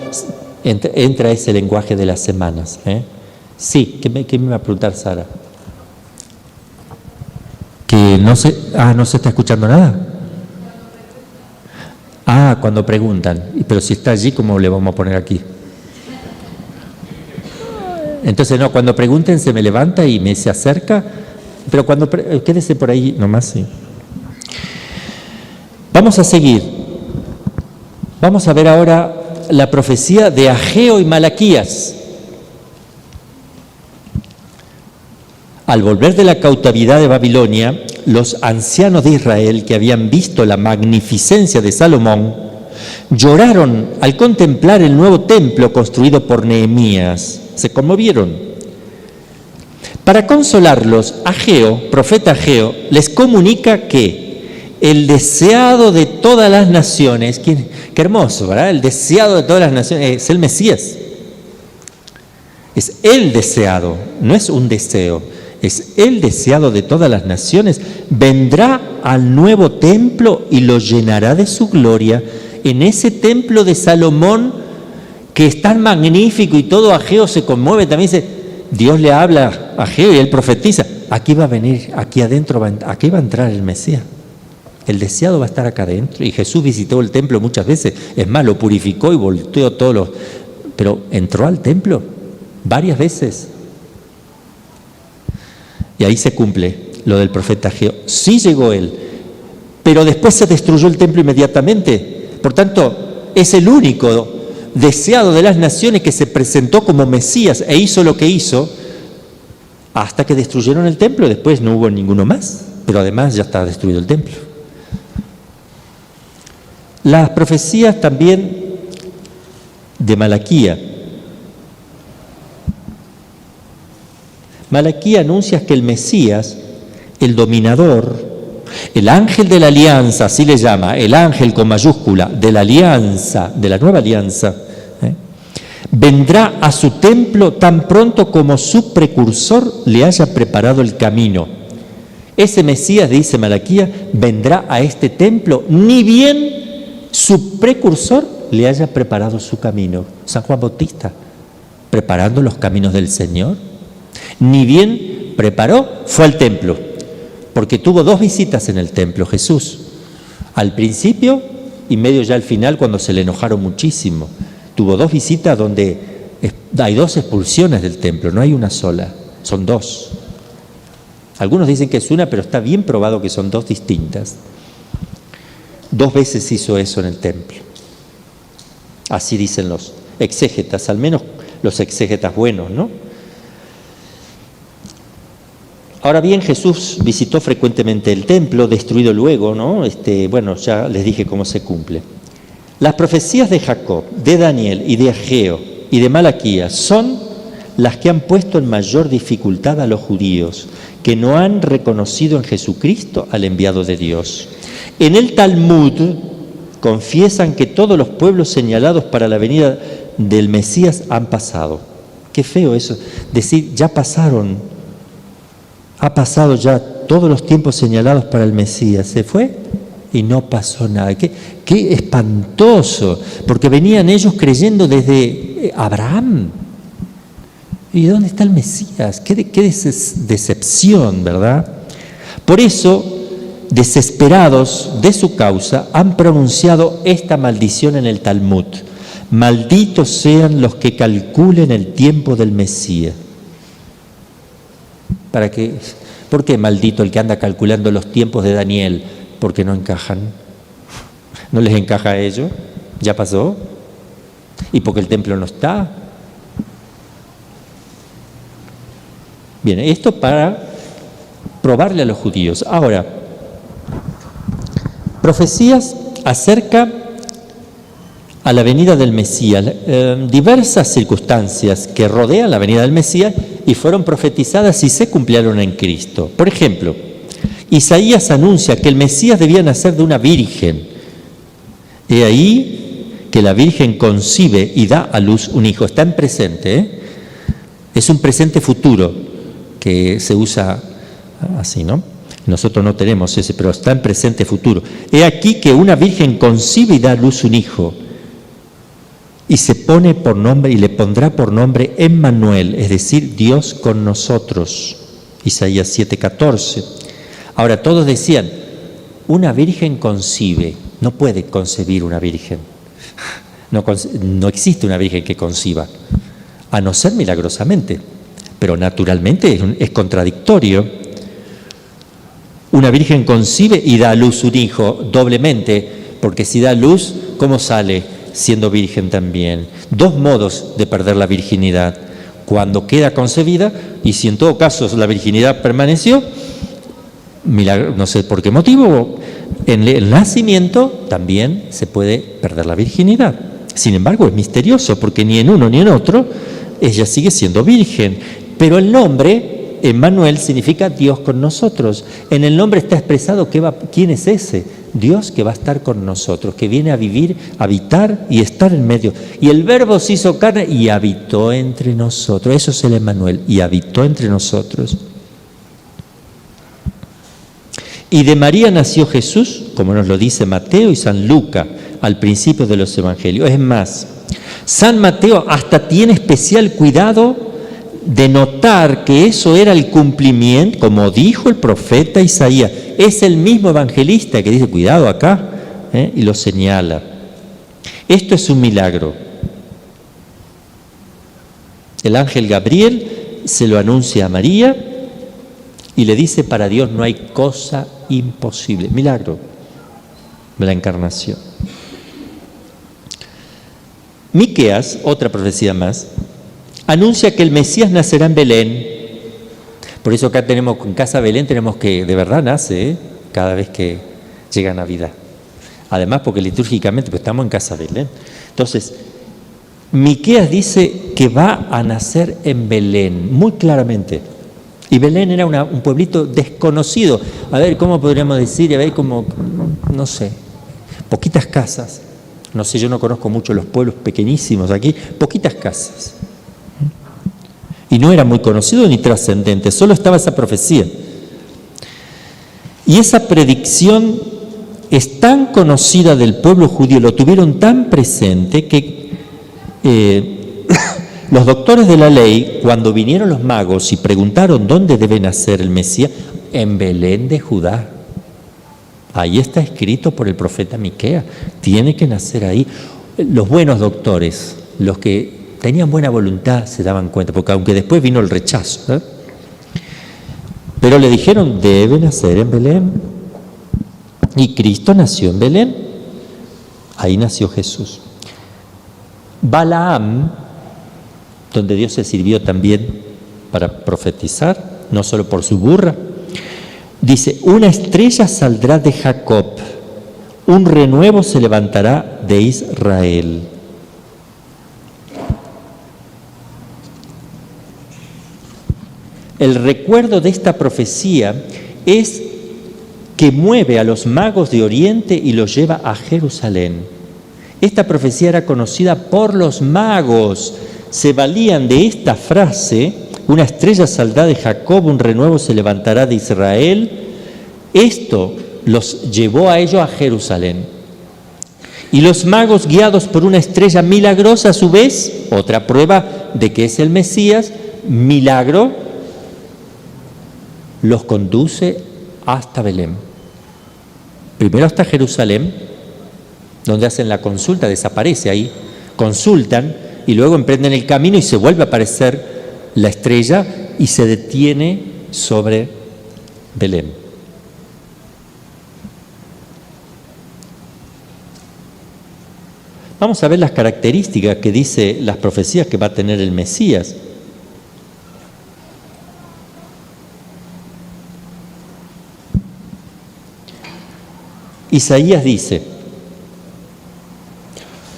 entra ese lenguaje de las semanas. Sí, ¿qué me va a preguntar Sara? Que no se está escuchando nada. Cuando preguntan. Pero si está allí, ¿cómo le vamos a poner aquí? Entonces, no, cuando pregunten se me levanta y me se acerca, pero quédese por ahí nomás, sí. Vamos a seguir. Vamos a ver ahora la profecía de Ageo y Malaquías. Al volver de la cautividad de Babilonia, los ancianos de Israel, que habían visto la magnificencia de Salomón, lloraron al contemplar el nuevo templo construido por Nehemías. Se conmovieron. Para consolarlos, Ageo, profeta Ageo, les comunica que el deseado de todas las naciones, qué hermoso, ¿verdad? El deseado de todas las naciones es el Mesías. Es el deseado, no es un deseo, es el deseado de todas las naciones. Vendrá al nuevo templo y lo llenará de su gloria. En ese templo de Salomón, que es tan magnífico y todo, Ageo se conmueve, también dice, Dios le habla a Ageo y él profetiza, aquí va a venir, aquí adentro, aquí va a entrar el Mesías. El deseado va a estar acá adentro. Y Jesús visitó el templo muchas veces, es más, lo purificó y volteó todos los... Pero entró al templo varias veces. Y ahí se cumple lo del profeta Ageo. Sí llegó él, pero después se destruyó el templo inmediatamente. Por tanto, es el único deseado de las naciones que se presentó como Mesías e hizo lo que hizo hasta que destruyeron el templo. Después no hubo ninguno más, pero además ya está destruido el templo. Las profecías también de Malaquía. Malaquía anuncia que el Mesías, el dominador, El ángel de la alianza, así le llama, el ángel con mayúscula de la alianza, de la nueva alianza, vendrá a su templo tan pronto como su precursor le haya preparado el camino. Ese Mesías, dice Malaquías, vendrá a este templo, ni bien su precursor le haya preparado su camino. San Juan Bautista, preparando los caminos del Señor. Ni bien preparó, fue al templo, porque tuvo 2 visitas en el templo Jesús. Al principio y medio ya al final, cuando se le enojaron muchísimo. Tuvo 2 visitas donde hay 2 expulsiones del templo, no hay una sola, son 2. Algunos dicen que es una, pero está bien probado que son 2 distintas. 2 veces hizo eso en el templo. Así dicen los exégetas, al menos los exégetas buenos, ¿no? Ahora bien, Jesús visitó frecuentemente el templo, destruido luego, ¿no? Bueno, ya les dije cómo se cumple. Las profecías de Jacob, de Daniel y de Ageo y de Malaquías son las que han puesto en mayor dificultad a los judíos, que no han reconocido en Jesucristo al enviado de Dios. En el Talmud confiesan que todos los pueblos señalados para la venida del Mesías han pasado. Qué feo eso, decir, ya pasaron, ha pasado ya todos los tiempos señalados para el Mesías, se fue y no pasó nada. Qué espantoso, porque venían ellos creyendo desde Abraham. ¿Y dónde está el Mesías? Qué decepción, ¿verdad? Por eso, desesperados de su causa, han pronunciado esta maldición en el Talmud. Malditos sean los que calculen el tiempo del Mesías. ¿Por qué maldito el que anda calculando los tiempos de Daniel? Porque no encajan. ¿No les encaja a ellos? ¿Ya pasó? ¿Y porque el templo no está? Bien, esto para probarle a los judíos. Ahora, profecías acerca a la venida del Mesías, diversas circunstancias que rodean la venida del Mesías y fueron profetizadas y se cumplieron en Cristo. Por ejemplo, Isaías anuncia que el Mesías debía nacer de una virgen. He ahí que la virgen concibe y da a luz un hijo. Está en presente, ¿eh? Es un presente futuro que se usa así, ¿no? Nosotros no tenemos ese, pero está en presente futuro. He aquí que una virgen concibe y da a luz un hijo. Y se pone por nombre, y le pondrá por nombre Emmanuel, es decir, Dios con nosotros. Isaías 7:14. Ahora, todos decían, una virgen concibe. No puede concebir una virgen. No existe una virgen que conciba, a no ser milagrosamente. Pero naturalmente es contradictorio. Una virgen concibe y da a luz un hijo doblemente, porque si da a luz, ¿cómo sale siendo virgen también? 2 modos de perder la virginidad. Cuando queda concebida, y si en todo caso la virginidad permaneció, no sé por qué motivo, en el nacimiento también se puede perder la virginidad. Sin embargo, es misterioso, porque ni en uno ni en otro ella sigue siendo virgen. Pero el nombre, Emmanuel, significa Dios con nosotros. En el nombre está expresado quién es ese. Dios que va a estar con nosotros, que viene a vivir, habitar y estar en medio. Y el Verbo se hizo carne y habitó entre nosotros. Eso es el Emmanuel, y habitó entre nosotros. Y de María nació Jesús, como nos lo dice Mateo y San Lucas al principio de los evangelios. Es más, San Mateo hasta tiene especial cuidado de notar que eso era el cumplimiento, como dijo el profeta Isaías. Es el mismo evangelista que dice, cuidado acá, y lo señala. Esto es un milagro. El ángel Gabriel se lo anuncia a María y le dice, para Dios no hay cosa imposible. Milagro de la encarnación. Miqueas, otra profecía más, anuncia que el Mesías nacerá en Belén. Por eso acá tenemos, en Casa Belén tenemos que, de verdad nace, cada vez que llega Navidad. Además, porque litúrgicamente pues, estamos en Casa Belén. Entonces, Miqueas dice que va a nacer en Belén, muy claramente. Y Belén era un pueblito desconocido. A ver, ¿cómo podríamos decir? A ver, como, no sé, poquitas casas. No sé, yo no conozco mucho los pueblos pequeñísimos aquí. Poquitas casas. Y no era muy conocido ni trascendente, solo estaba esa profecía. Y esa predicción es tan conocida del pueblo judío, lo tuvieron tan presente que los doctores de la ley, cuando vinieron los magos y preguntaron dónde debe nacer el Mesías, en Belén de Judá. Ahí está escrito por el profeta Miqueas, tiene que nacer ahí. Los buenos doctores, los que tenían buena voluntad, se daban cuenta, porque aunque después vino el rechazo, ¿eh? Pero le dijeron, debe nacer en Belén. Y Cristo nació en Belén. Ahí nació Jesús. Balaam, donde Dios se sirvió también para profetizar, no solo por su burra, dice, una estrella saldrá de Jacob, un renuevo se levantará de Israel. El recuerdo de esta profecía es que mueve a los magos de Oriente y los lleva a Jerusalén. Esta profecía era conocida por los magos. Se valían de esta frase, una estrella saldrá de Jacob, un renuevo se levantará de Israel. Esto los llevó a ellos a Jerusalén. Y los magos, guiados por una estrella milagrosa, a su vez, otra prueba de que es el Mesías, milagro, los conduce hasta Belén. Primero hasta Jerusalén, donde hacen la consulta, desaparece ahí, consultan y luego emprenden el camino y se vuelve a aparecer la estrella y se detiene sobre Belén. Vamos a ver las características que dice las profecías que va a tener el Mesías. Isaías dice,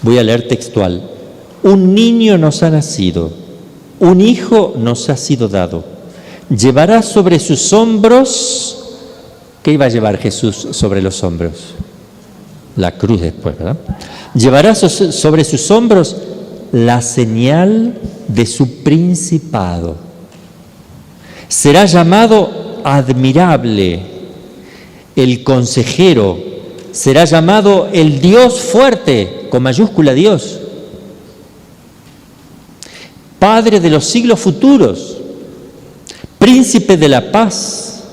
voy a leer textual, un niño nos ha nacido, un hijo nos ha sido dado, llevará sobre sus hombros, ¿qué iba a llevar Jesús sobre los hombros? La cruz después, ¿verdad? Llevará sobre sus hombros la señal de su principado. Será llamado admirable, el consejero. Será llamado el Dios fuerte, con mayúscula Dios. Padre de los siglos futuros, príncipe de la paz.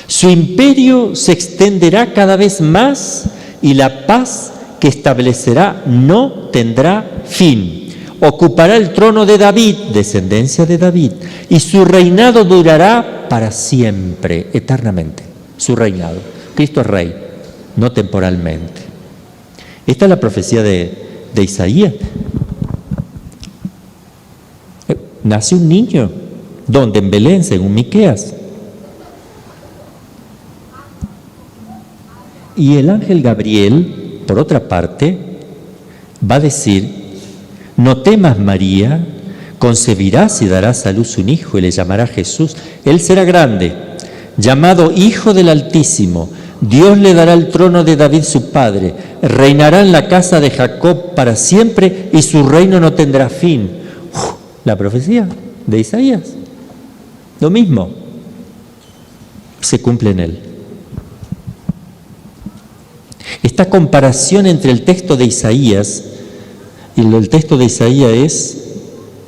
Su imperio se extenderá cada vez más y la paz que establecerá no tendrá fin. Ocupará el trono de David, descendencia de David, y su reinado durará para siempre, eternamente. Su reinado. Cristo es rey, no temporalmente. Esta es la profecía de Isaías. Nace un niño, ¿dónde? En Belén, según Miqueas. Y el ángel Gabriel, por otra parte, va a decir, no temas María, concebirás y darás a luz un hijo y le llamará Jesús. Él será grande, llamado Hijo del Altísimo. Dios le dará el trono de David su padre, reinará en la casa de Jacob para siempre y su reino no tendrá fin. La profecía de Isaías, lo mismo, se cumple en él. Esta comparación entre el texto de Isaías y el texto de Isaías es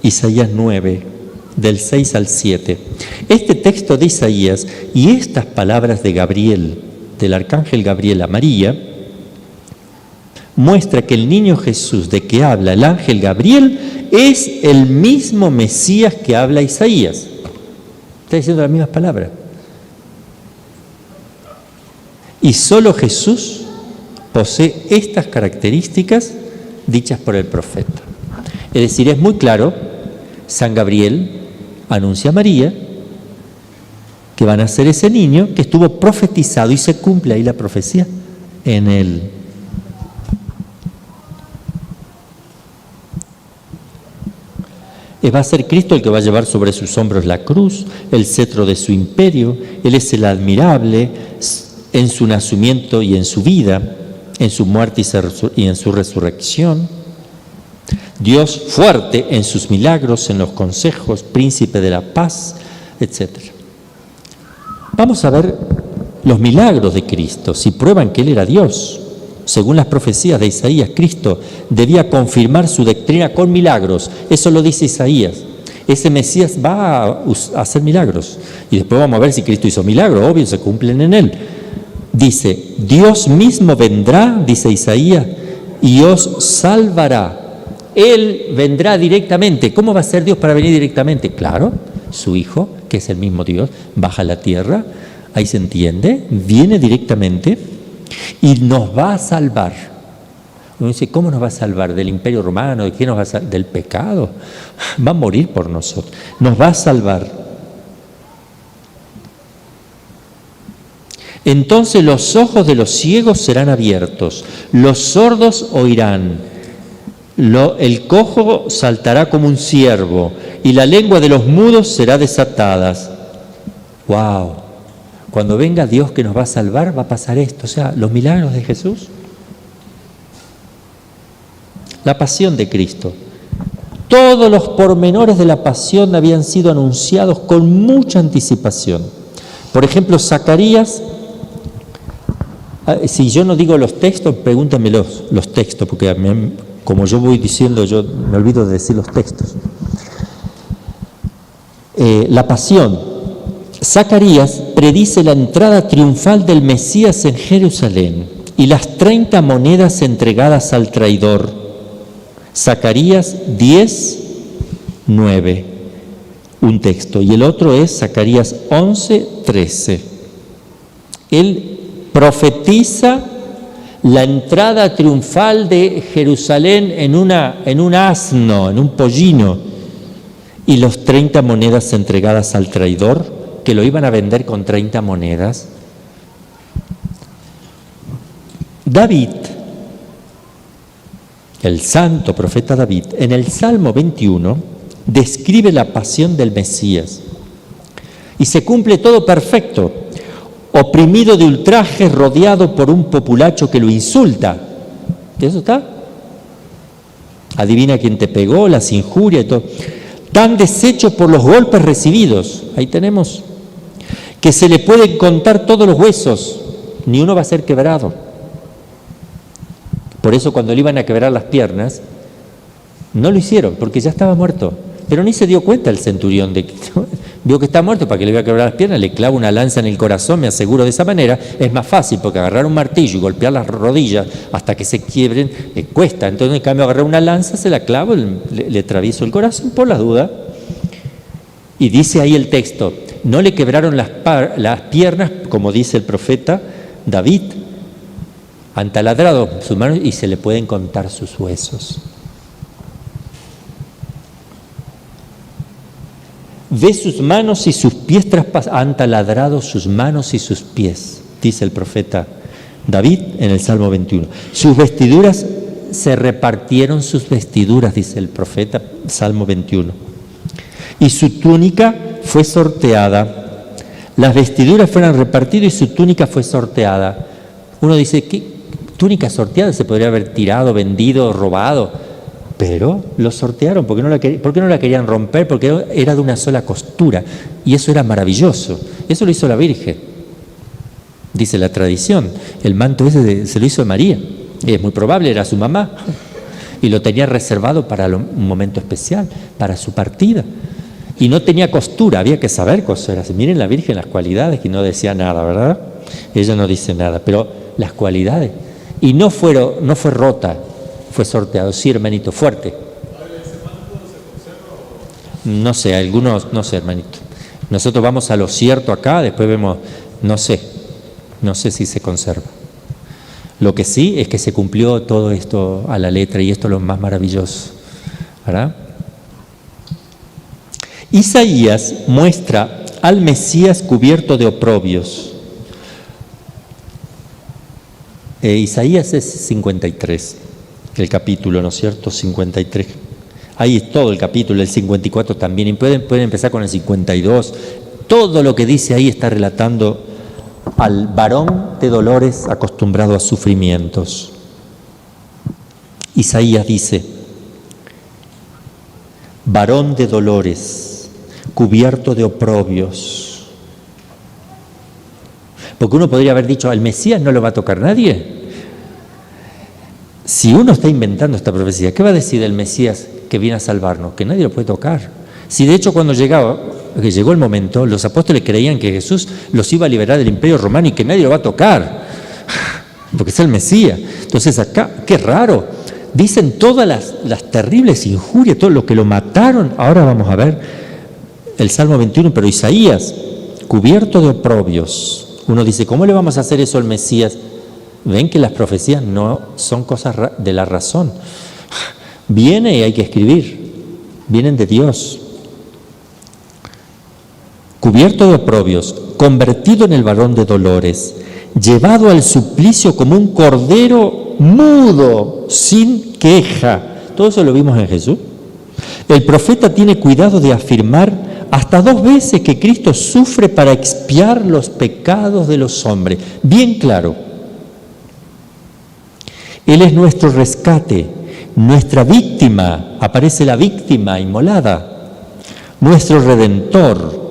Isaías 9, del 6 al 7. Este texto de Isaías y estas palabras de Gabriel, del arcángel Gabriel a María, muestra que el niño Jesús de que habla el ángel Gabriel es el mismo Mesías que habla Isaías. Está diciendo las mismas palabras. Y solo Jesús posee estas características dichas por el profeta. Es decir, es muy claro, San Gabriel anuncia a María que van a ser ese niño que estuvo profetizado y se cumple ahí la profecía en él. Va a ser Cristo el que va a llevar sobre sus hombros la cruz, el cetro de su imperio. Él es el admirable en su nacimiento y en su vida, en su muerte y en su resurrección. Dios fuerte en sus milagros, en los consejos, príncipe de la paz, etc. Vamos a ver los milagros de Cristo, si prueban que Él era Dios. Según las profecías de Isaías, Cristo debía confirmar su doctrina con milagros. Eso lo dice Isaías. Ese Mesías va a hacer milagros. Y después vamos a ver si Cristo hizo milagros. Obvio, se cumplen en Él. Dice, Dios mismo vendrá, dice Isaías, y os salvará. Él vendrá directamente. ¿Cómo va a ser Dios para venir directamente? Claro, su Hijo, que es el mismo Dios, baja a la tierra. Ahí se entiende. Viene directamente y nos va a salvar. Uno dice, ¿cómo nos va a salvar? ¿Del imperio romano? ¿De qué nos va a salvar? ¿Del pecado? Va a morir por nosotros. Nos va a salvar. Entonces los ojos de los ciegos serán abiertos, los sordos oirán, el cojo saltará como un ciervo y la lengua de los mudos será desatada. ¡Wow! Cuando venga Dios que nos va a salvar, va a pasar esto. O sea, los milagros de Jesús. La pasión de Cristo. Todos los pormenores de la pasión habían sido anunciados con mucha anticipación. Por ejemplo, Zacarías, si yo no digo los textos, pregúntame los textos, porque como yo voy diciendo, yo me olvido de decir los textos. La pasión. Zacarías predice la entrada triunfal del Mesías en Jerusalén y las 30 monedas entregadas al traidor. Zacarías 10, 9, un texto, y el otro es Zacarías 11, 13. Él profetiza la entrada triunfal de Jerusalén en un asno, en un pollino, y los 30 monedas entregadas al traidor, que lo iban a vender con 30 monedas. David, el santo profeta David, en el Salmo 21, describe la pasión del Mesías. Y se cumple todo perfecto. Oprimido de ultrajes, rodeado por un populacho que lo insulta. ¿Eso está? Adivina quién te pegó, las injurias y todo. Tan deshecho por los golpes recibidos. Ahí tenemos. Que se le pueden contar todos los huesos, ni uno va a ser quebrado. Por eso cuando le iban a quebrar las piernas, no lo hicieron, porque ya estaba muerto. Pero ni se dio cuenta el centurión de que vio que está muerto, para que le iba a quebrar las piernas, le clava una lanza en el corazón, me aseguro de esa manera. Es más fácil, porque agarrar un martillo y golpear las rodillas hasta que se quiebren, cuesta. Entonces, en cambio, agarrar una lanza, se la clavo, le atravieso el corazón por las dudas. Y dice ahí el texto, no le quebraron las piernas, como dice el profeta David, han taladrado sus manos y se le pueden contar sus huesos. Ve sus manos y sus pies traspasados, han taladrado sus manos y sus pies, dice el profeta David en el Salmo 21. Sus vestiduras, se repartieron sus vestiduras, dice el profeta, Salmo 21. Y su túnica fue sorteada. Las vestiduras fueron repartidas y su túnica fue sorteada. Uno dice, ¿qué túnica sorteada? Se podría haber tirado, vendido, robado. Pero lo sortearon. ¿Por qué no la querían romper? Porque era de una sola costura. Y eso era maravilloso. Eso lo hizo la Virgen. Dice la tradición. El manto ese se lo hizo María. Y es muy probable, era su mamá. Y lo tenía reservado para un momento especial, para su partida. Y no tenía costura, había que saber coser. Miren la Virgen las cualidades, que no decía nada, ¿verdad? Ella no dice nada, pero las cualidades. Y no fue rota, fue sorteado. Sí, hermanito, fuerte. No sé, algunos, no sé, hermanito. Nosotros vamos a lo cierto acá, después vemos, no sé si se conserva. Lo que sí es que se cumplió todo esto a la letra, y esto es lo más maravilloso, ¿verdad? Isaías muestra al Mesías cubierto de oprobios. Isaías es 53, el capítulo, ¿no es cierto? 53. Ahí es todo el capítulo, el 54 también, y pueden empezar con el 52. Todo lo que dice ahí está relatando al varón de dolores acostumbrado a sufrimientos. Isaías dice: varón de dolores, cubierto de oprobios. Porque uno podría haber dicho, al Mesías no lo va a tocar nadie. Si uno está inventando esta profecía, ¿qué va a decir del Mesías que viene a salvarnos? Que nadie lo puede tocar. Si de hecho cuando llegó el momento, los apóstoles creían que Jesús los iba a liberar del imperio romano y que nadie lo va a tocar, porque es el Mesías. Entonces acá, qué raro, dicen todas las terribles injurias, todo lo que lo mataron. Ahora vamos a ver el Salmo 21, pero Isaías, cubierto de oprobios. Uno dice, ¿cómo le vamos a hacer eso al Mesías? Ven que las profecías no son cosas de la razón. Viene y hay que escribir, vienen de Dios. Cubierto de oprobios, convertido en el varón de dolores, llevado al suplicio como un cordero mudo, sin queja. Todo eso lo vimos en Jesús. El profeta tiene cuidado de afirmar hasta 2 veces que Cristo sufre para expiar los pecados de los hombres. Bien claro. Él es nuestro rescate, nuestra víctima. Aparece la víctima inmolada, nuestro redentor.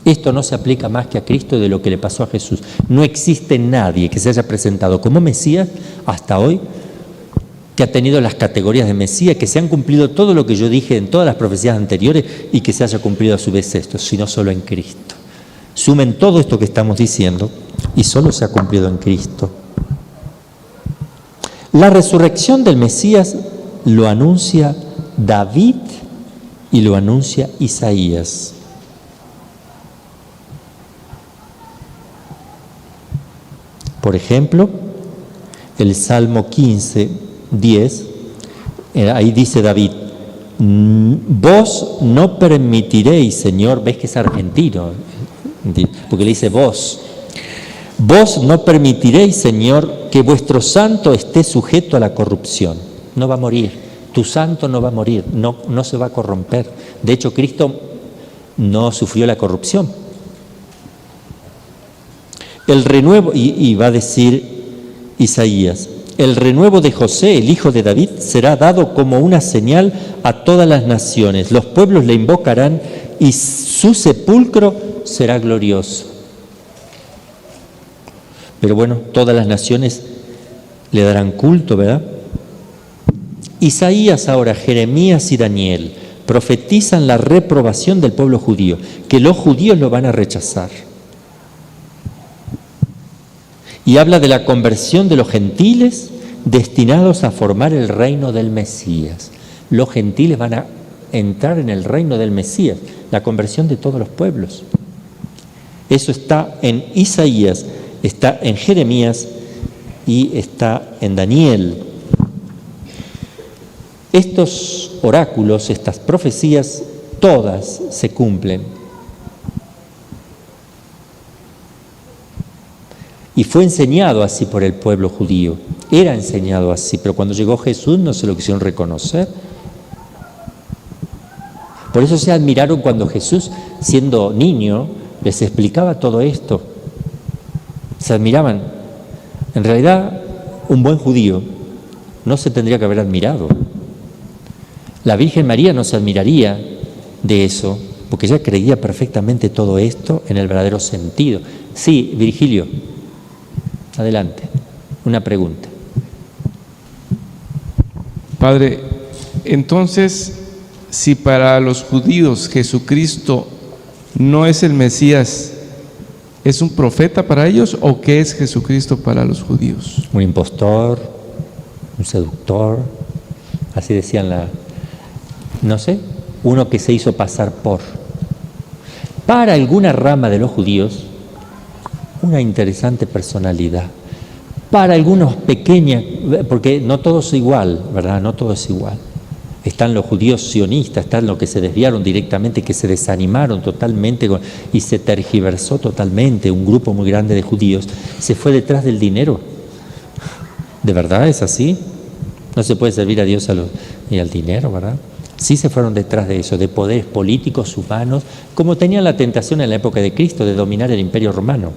Esto no se aplica más que a Cristo de lo que le pasó a Jesús. No existe nadie que se haya presentado como Mesías hasta hoy, que ha tenido las categorías de Mesías, que se han cumplido todo lo que yo dije en todas las profecías anteriores y que se haya cumplido a su vez esto, sino solo en Cristo. Sumen todo esto que estamos diciendo y solo se ha cumplido en Cristo. La resurrección del Mesías lo anuncia David y lo anuncia Isaías. Por ejemplo, el Salmo 15, 10, ahí dice David, vos no permitiréis, Señor, ves que es argentino, porque le dice vos no permitiréis, Señor, que vuestro santo esté sujeto a la corrupción. No va a morir, tu santo no va a morir, no se va a corromper. De hecho, Cristo no sufrió la corrupción. El renuevo, y va a decir Isaías, el renuevo de José, el hijo de David, será dado como una señal a todas las naciones. Los pueblos le invocarán y su sepulcro será glorioso. Pero bueno, todas las naciones le darán culto, ¿verdad? Isaías ahora, Jeremías y Daniel profetizan la reprobación del pueblo judío, que los judíos lo van a rechazar. Y habla de la conversión de los gentiles destinados a formar el reino del Mesías. Los gentiles van a entrar en el reino del Mesías, la conversión de todos los pueblos. Eso está en Isaías, está en Jeremías y está en Daniel. Estos oráculos, estas profecías, todas se cumplen. Y fue enseñado así por el pueblo judío. Era enseñado así, pero cuando llegó Jesús no se lo quisieron reconocer. Por eso se admiraron cuando Jesús, siendo niño, les explicaba todo esto. Se admiraban. En realidad, un buen judío no se tendría que haber admirado. La Virgen María no se admiraría de eso, porque ella creía perfectamente todo esto en el verdadero sentido. Sí, Virgilio, adelante, una pregunta. Padre, entonces, si para los judíos Jesucristo no es el Mesías, ¿es un profeta para ellos o qué es Jesucristo para los judíos? Un impostor, un seductor, así decían no sé, uno que se hizo pasar por. Para alguna rama de los judíos, una interesante personalidad. Para algunos pequeñas, porque no todo es igual, ¿verdad? No todo es igual. Están los judíos sionistas, están los que se desviaron directamente, que se desanimaron totalmente y se tergiversó totalmente. Un grupo muy grande de judíos se fue detrás del dinero. ¿De verdad es así? No se puede servir a Dios y al dinero, ¿verdad? Sí se fueron detrás de eso, de poderes políticos, humanos, como tenían la tentación en la época de Cristo de dominar el Imperio Romano.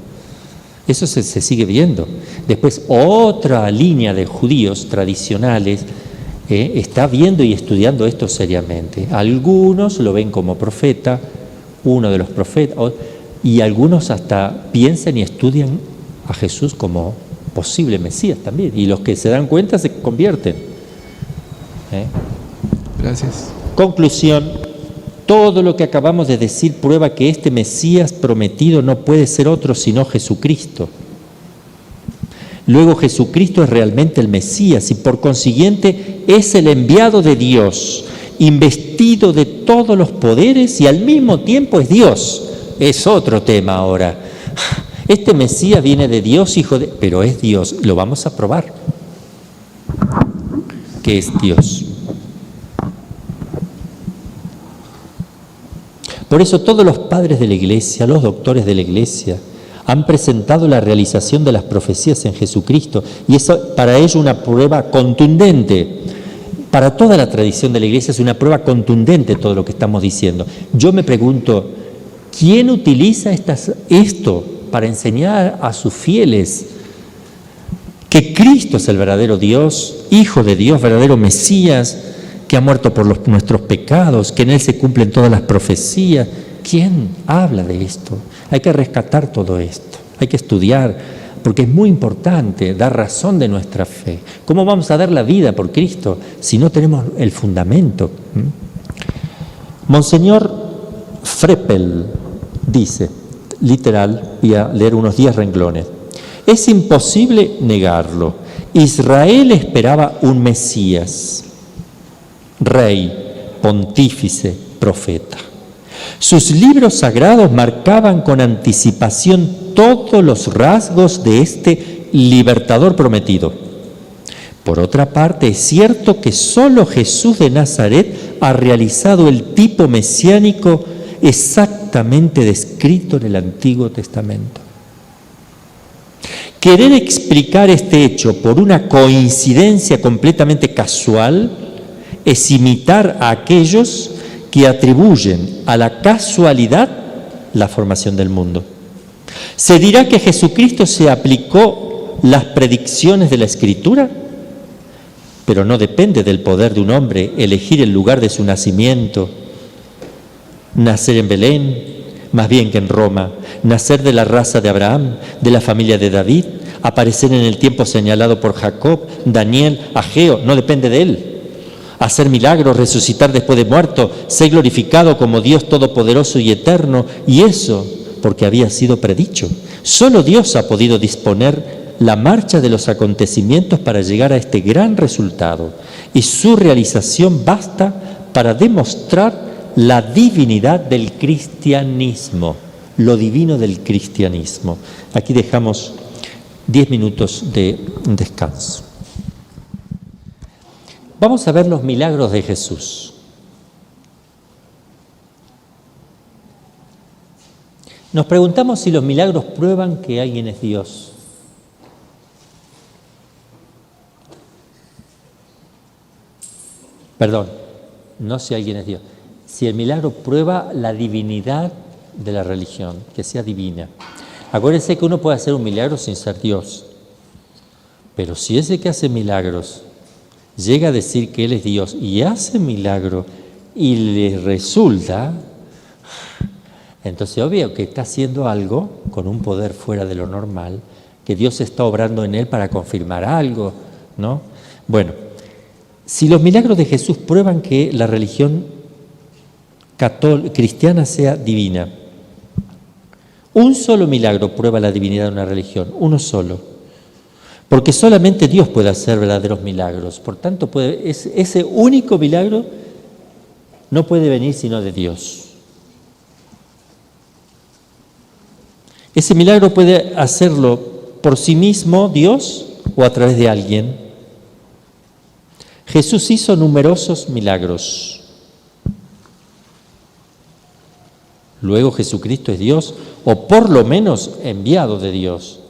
Eso se sigue viendo. Después, otra línea de judíos tradicionales está viendo y estudiando esto seriamente. Algunos lo ven como profeta, uno de los profetas, y algunos hasta piensan y estudian a Jesús como posible Mesías también. Y los que se dan cuenta se convierten. Gracias. Conclusión, todo lo que acabamos de decir prueba que este Mesías prometido no puede ser otro sino Jesucristo. Luego Jesucristo es realmente el Mesías y por consiguiente es el enviado de Dios, investido de todos los poderes y al mismo tiempo es Dios. Es otro tema ahora. Este Mesías viene de Dios, pero es Dios. Lo vamos a probar. ¿Qué es Dios? Por eso todos los padres de la Iglesia, los doctores de la Iglesia, han presentado la realización de las profecías en Jesucristo y eso para ellos una prueba contundente. Para toda la tradición de la Iglesia es una prueba contundente todo lo que estamos diciendo. Yo me pregunto, ¿quién utiliza esto para enseñar a sus fieles que Cristo es el verdadero Dios, Hijo de Dios, verdadero Mesías, que ha muerto por nuestros pecados, que en Él se cumplen todas las profecías? ¿Quién habla de esto? Hay que rescatar todo esto, hay que estudiar, porque es muy importante dar razón de nuestra fe. ¿Cómo vamos a dar la vida por Cristo si no tenemos el fundamento? Monseñor Freppel dice, literal, voy a leer unos 10 renglones, es imposible negarlo. Israel esperaba un Mesías, rey, pontífice, profeta. Sus libros sagrados marcaban con anticipación todos los rasgos de este libertador prometido. Por otra parte, es cierto que solo Jesús de Nazaret ha realizado el tipo mesiánico exactamente descrito en el Antiguo Testamento. Querer explicar este hecho por una coincidencia completamente casual es imitar a aquellos que atribuyen a la casualidad la formación del mundo. ¿Se dirá que Jesucristo se aplicó las predicciones de la Escritura? Pero no depende del poder de un hombre elegir el lugar de su nacimiento, nacer en Belén, más bien que en Roma, nacer de la raza de Abraham, de la familia de David, aparecer en el tiempo señalado por Jacob, Daniel, Ageo, no depende de él. Hacer milagros, resucitar después de muerto, ser glorificado como Dios todopoderoso y eterno, y eso porque había sido predicho. Solo Dios ha podido disponer la marcha de los acontecimientos para llegar a este gran resultado, y su realización basta para demostrar la divinidad del cristianismo, lo divino del cristianismo. Aquí dejamos 10 minutos de descanso. Vamos a ver los milagros de Jesús. Nos preguntamos si los milagros prueban que alguien es Dios. Perdón, no si alguien es Dios. Si el milagro prueba la divinidad de la religión, que sea divina. Acuérdense que uno puede hacer un milagro sin ser Dios. Pero si ese que hace milagros llega a decir que Él es Dios y hace milagro y le resulta, entonces obvio que está haciendo algo con un poder fuera de lo normal, que Dios está obrando en Él para confirmar algo, ¿no? Bueno, si los milagros de Jesús prueban que la religión cristiana sea divina, un solo milagro prueba la divinidad de una religión, uno solo. Porque solamente Dios puede hacer verdaderos milagros. Por tanto, ese único milagro no puede venir sino de Dios. Ese milagro puede hacerlo por sí mismo Dios o a través de alguien. Jesús hizo numerosos milagros. Luego Jesucristo es Dios, o por lo menos enviado de Dios.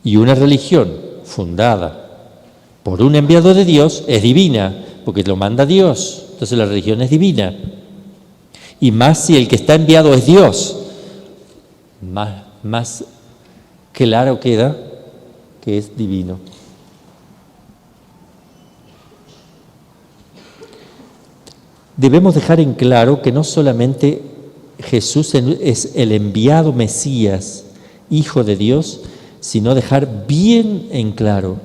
Y una religión fundada por un enviado de Dios es divina, porque lo manda Dios. Entonces la religión es divina. Y más si el que está enviado es Dios, más claro queda que es divino. Debemos dejar en claro que no solamente Jesús es el enviado Mesías, Hijo de Dios, sino dejar bien en claro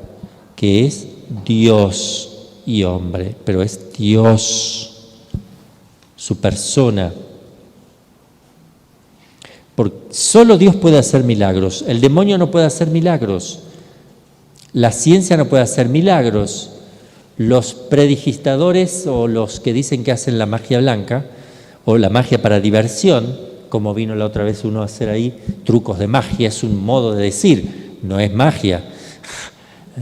que es Dios y hombre, pero es Dios, su persona. Porque solo Dios puede hacer milagros, el demonio no puede hacer milagros, la ciencia no puede hacer milagros. Los predigitadores o los que dicen que hacen la magia blanca o la magia para diversión, como vino la otra vez uno a hacer ahí, trucos de magia, es un modo de decir, no es magia.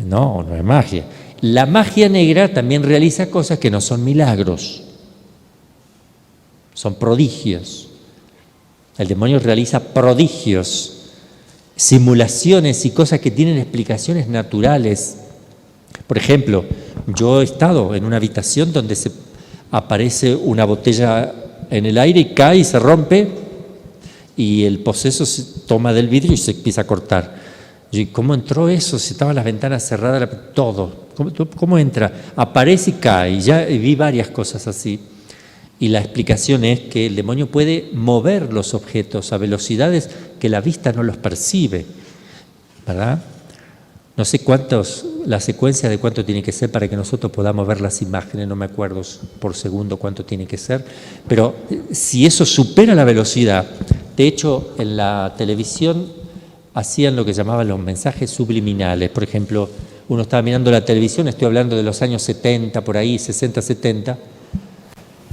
No es magia. La magia negra también realiza cosas que no son milagros, son prodigios. El demonio realiza prodigios, simulaciones y cosas que tienen explicaciones naturales. Por ejemplo, yo he estado en una habitación donde aparece una botella en el aire y cae y se rompe y el poseso se toma del vidrio y se empieza a cortar. Y ¿cómo entró eso? Si estaban las ventanas cerradas, todo. ¿Cómo entra? Aparece y cae. Y ya vi varias cosas así. Y la explicación es que el demonio puede mover los objetos a velocidades que la vista no los percibe, ¿verdad? No sé la secuencia de cuánto tiene que ser para que nosotros podamos ver las imágenes, no me acuerdo por segundo cuánto tiene que ser, pero si eso supera la velocidad, de hecho en la televisión hacían lo que llamaban los mensajes subliminales. Por ejemplo, uno estaba mirando la televisión, estoy hablando de los años 70, por ahí, 60, 70,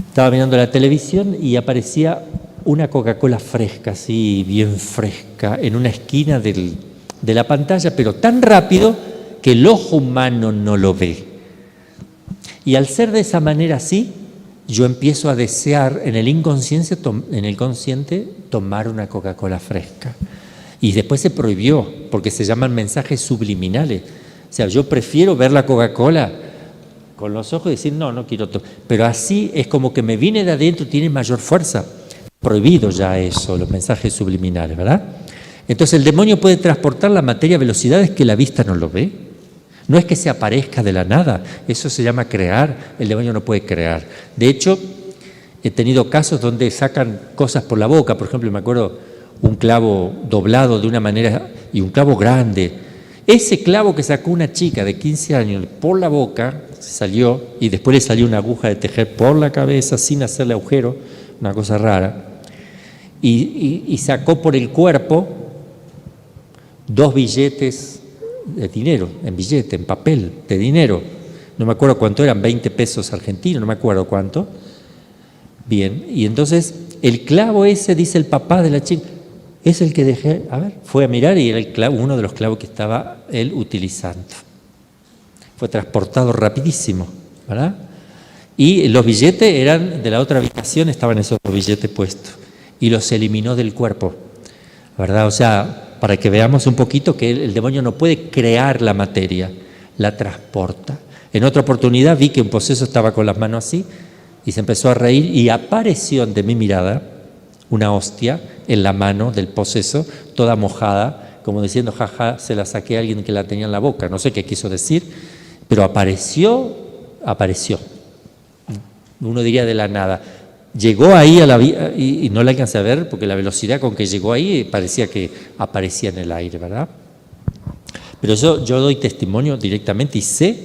estaba mirando la televisión y aparecía una Coca-Cola fresca, así bien fresca, en una esquina de la pantalla, pero tan rápido que el ojo humano no lo ve. Y al ser de esa manera así, yo empiezo a desear en el consciente tomar una Coca-Cola fresca. Y después se prohibió, porque se llaman mensajes subliminales. O sea, yo prefiero ver la Coca-Cola con los ojos y decir, no quiero tomar. Pero así es como que me viene de adentro, tiene mayor fuerza. Prohibido ya eso, los mensajes subliminales, ¿verdad? Entonces el demonio puede transportar la materia a velocidades que la vista no lo ve. No es que se aparezca de la nada, eso se llama crear, el demonio no puede crear. De hecho, he tenido casos donde sacan cosas por la boca, por ejemplo, me acuerdo un clavo doblado de una manera y un clavo grande. Ese clavo que sacó una chica de 15 años por la boca, salió y después le salió una aguja de tejer por la cabeza sin hacerle agujero, una cosa rara, y sacó por el cuerpo 2 billetes de dinero, en papel de dinero. No me acuerdo cuánto eran, 20 pesos argentinos, no me acuerdo cuánto. Bien, y entonces el clavo ese, dice el papá de la chica, es el que dejé, fue a mirar y era el clavo, uno de los clavos que estaba él utilizando. Fue transportado rapidísimo, ¿verdad? Y los billetes eran de la otra habitación, estaban esos 2 billetes puestos y los eliminó del cuerpo, ¿verdad? O sea, para que veamos un poquito que el demonio no puede crear la materia, la transporta. En otra oportunidad vi que un poseso estaba con las manos así y se empezó a reír y apareció ante mi mirada una hostia en la mano del poseso, toda mojada, como diciendo, jaja, se la saqué a alguien que la tenía en la boca. No sé qué quiso decir, pero apareció. Uno diría de la nada. Llegó ahí y no la alcancé a ver porque la velocidad con que llegó ahí parecía que aparecía en el aire, ¿verdad? Pero yo doy testimonio directamente y sé,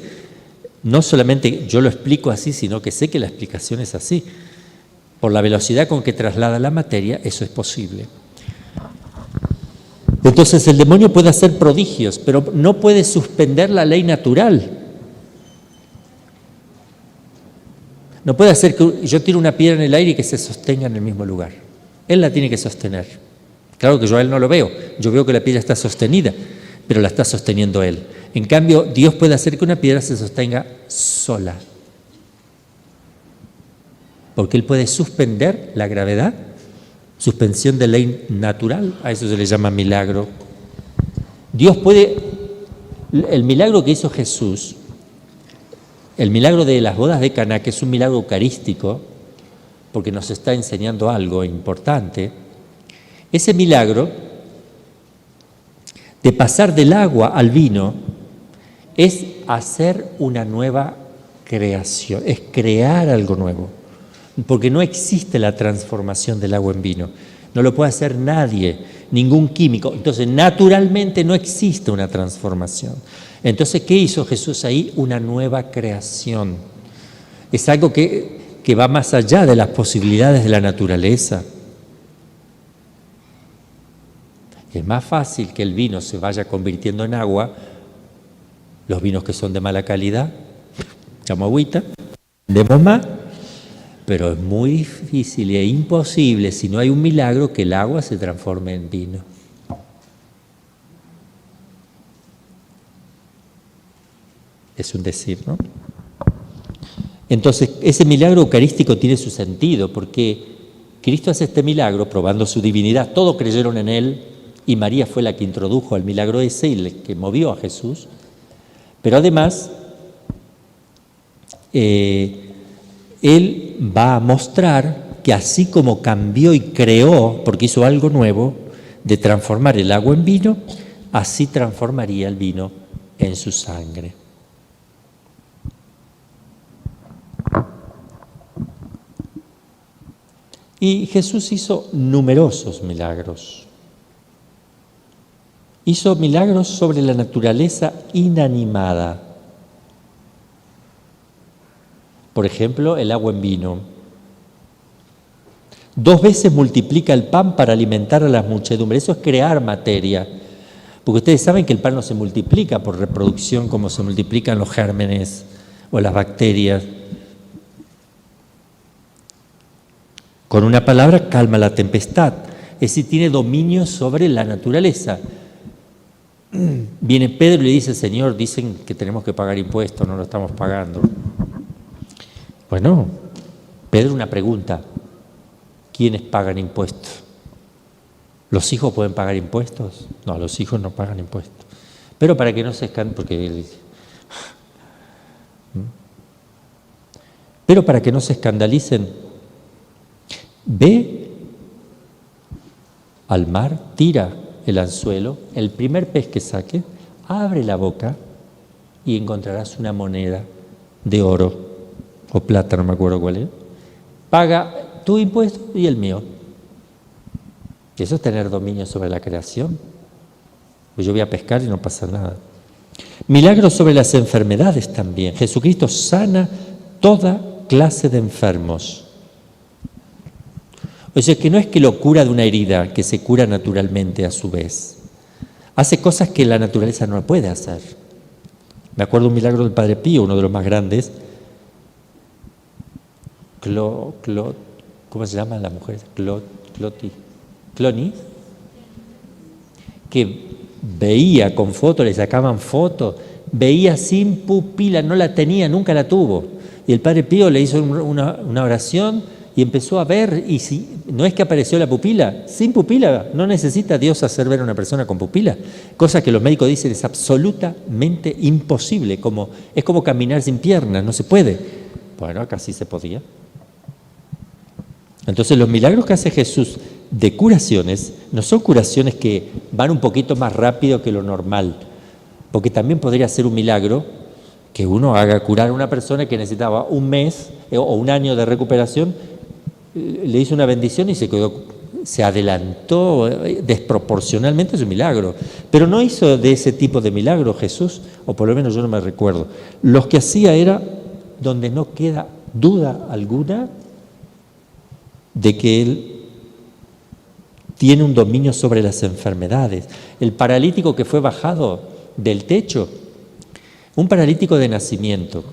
no solamente yo lo explico así, sino que sé que la explicación es así. Por la velocidad con que traslada la materia, eso es posible. Entonces el demonio puede hacer prodigios, pero no puede suspender la ley natural. No puede hacer que yo tire una piedra en el aire y que se sostenga en el mismo lugar. Él la tiene que sostener. Claro que yo a él no lo veo. Yo veo que la piedra está sostenida, pero la está sosteniendo él. En cambio, Dios puede hacer que una piedra se sostenga sola. Porque él puede suspender la gravedad, suspensión de ley natural, a eso se le llama milagro. Dios puede El milagro que hizo Jesús, el milagro de las bodas de Caná, que es un milagro eucarístico, porque nos está enseñando algo importante, ese milagro de pasar del agua al vino es hacer una nueva creación, es crear algo nuevo, porque no existe la transformación del agua en vino, no lo puede hacer nadie, ningún químico, entonces naturalmente no existe una transformación. Entonces, ¿qué hizo Jesús ahí? Una nueva creación. Es algo que va más allá de las posibilidades de la naturaleza. Es más fácil que el vino se vaya convirtiendo en agua, los vinos que son de mala calidad, echamos agüita, vendemos más, pero es muy difícil y es imposible, si no hay un milagro, que el agua se transforme en vino. Es un decir, ¿no? Entonces, ese milagro eucarístico tiene su sentido, porque Cristo hace este milagro probando su divinidad, todos creyeron en Él, y María fue la que introdujo el milagro ese y que movió a Jesús. Pero además, Él va a mostrar que así como cambió y creó, porque hizo algo nuevo, de transformar el agua en vino, así transformaría el vino en su sangre. Y Jesús hizo numerosos milagros. Hizo milagros sobre la naturaleza inanimada. Por ejemplo, el agua en vino. 2 veces multiplica el pan para alimentar a las muchedumbres. Eso es crear materia. Porque ustedes saben que el pan no se multiplica por reproducción como se multiplican los gérmenes o las bacterias. Con una palabra calma la tempestad. Es decir, tiene dominio sobre la naturaleza. Viene Pedro y le dice: Señor, dicen que tenemos que pagar impuestos, no lo estamos pagando. Bueno, Pedro, una pregunta: ¿quiénes pagan impuestos? ¿Los hijos pueden pagar impuestos? No, los hijos no pagan impuestos. Pero para que no se pero para que no se escandalicen, ve al mar, tira el anzuelo, el primer pez que saque, abre la boca y encontrarás una moneda de oro o plata, no me acuerdo cuál es. Paga tu impuesto y el mío. Eso es tener dominio sobre la creación. Pues yo voy a pescar y no pasa nada. Milagros sobre las enfermedades también. Jesucristo sana toda clase de enfermos. O sea, que no es que lo cura de una herida, que se cura naturalmente a su vez. Hace cosas que la naturaleza no puede hacer. Me acuerdo un milagro del Padre Pío, uno de los más grandes. ¿Cómo se llama la mujer? Clonis, que veía con fotos, le sacaban fotos, veía sin pupila, no la tenía, nunca la tuvo. Y el Padre Pío le hizo una oración y empezó a ver, y si no es que apareció la pupila, sin pupila, no necesita Dios hacer ver a una persona con pupila, cosa que los médicos dicen es absolutamente imposible, es como caminar sin piernas, no se puede. Bueno, acá sí se podía. Entonces los milagros que hace Jesús de curaciones no son curaciones que van un poquito más rápido que lo normal, porque también podría ser un milagro que uno haga curar a una persona que necesitaba un mes o un año de recuperación, le hizo una bendición y se adelantó desproporcionalmente, es un milagro. Pero no hizo de ese tipo de milagro Jesús, o por lo menos yo no me recuerdo. Los que hacía era donde no queda duda alguna de que Él tiene un dominio sobre las enfermedades. El paralítico que fue bajado del techo, un paralítico de nacimiento,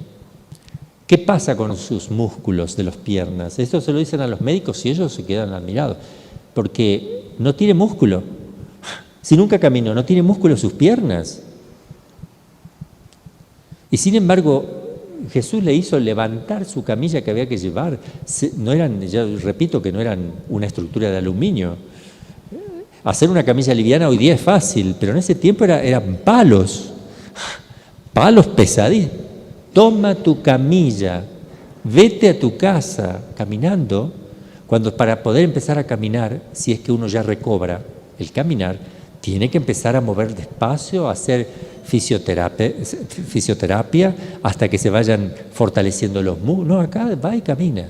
¿qué pasa con sus músculos de las piernas? Esto se lo dicen a los médicos y ellos se quedan admirados, porque no tiene músculo. Si nunca caminó, no tiene músculo sus piernas. Y sin embargo, Jesús le hizo levantar su camilla que había que llevar. No eran, ya repito, que no eran una estructura de aluminio. Hacer una camilla liviana hoy día es fácil, pero en ese tiempo eran palos. palos pesadísimos. Toma tu camilla, vete a tu casa caminando, cuando para poder empezar a caminar, si es que uno ya recobra el caminar, tiene que empezar a mover despacio, a hacer fisioterapia hasta que se vayan fortaleciendo los músculos. No, acá va y camina.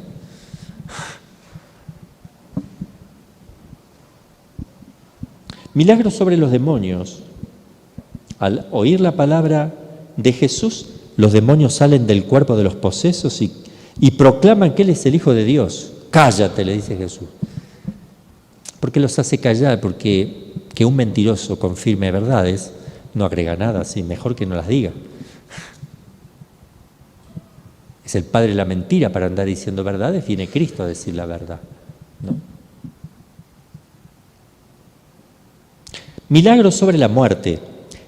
Milagros sobre los demonios. Al oír la palabra de Jesús, los demonios salen del cuerpo de los posesos y proclaman que Él es el Hijo de Dios. Cállate, le dice Jesús. ¿Por qué los hace callar? Porque que un mentiroso confirme verdades no agrega nada, así mejor que no las diga. Es el padre de la mentira. Para andar diciendo verdades viene Cristo a decir la verdad, ¿no? Milagros sobre la muerte.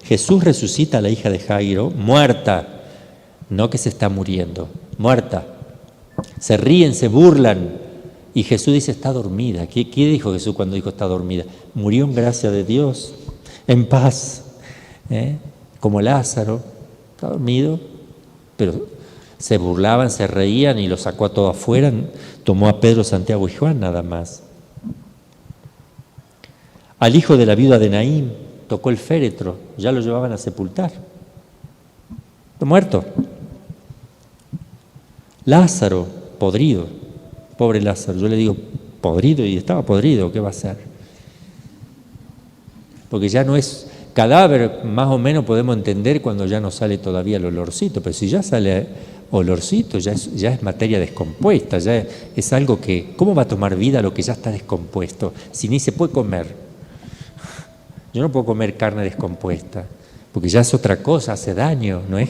Jesús resucita a la hija de Jairo, muerta, no que se está muriendo, muerta. Se ríen, se burlan, y Jesús dice, está dormida. ¿Qué dijo Jesús cuando dijo está dormida? Murió en gracia de Dios, en paz, como Lázaro, está dormido, pero se burlaban, se reían y lo sacó a todo afuera, tomó a Pedro, Santiago y Juan nada más. Al hijo de la viuda de Naín tocó el féretro, ya lo llevaban a sepultar. Está muerto. Lázaro, podrido, pobre Lázaro, yo le digo podrido y estaba podrido, ¿qué va a hacer? Porque ya no es cadáver, más o menos podemos entender cuando ya no sale todavía el olorcito, pero si ya sale olorcito, ya es materia descompuesta, ya es algo que, ¿cómo va a tomar vida lo que ya está descompuesto? Si ni se puede comer. Yo no puedo comer carne descompuesta, porque ya es otra cosa, hace daño, ¿no es?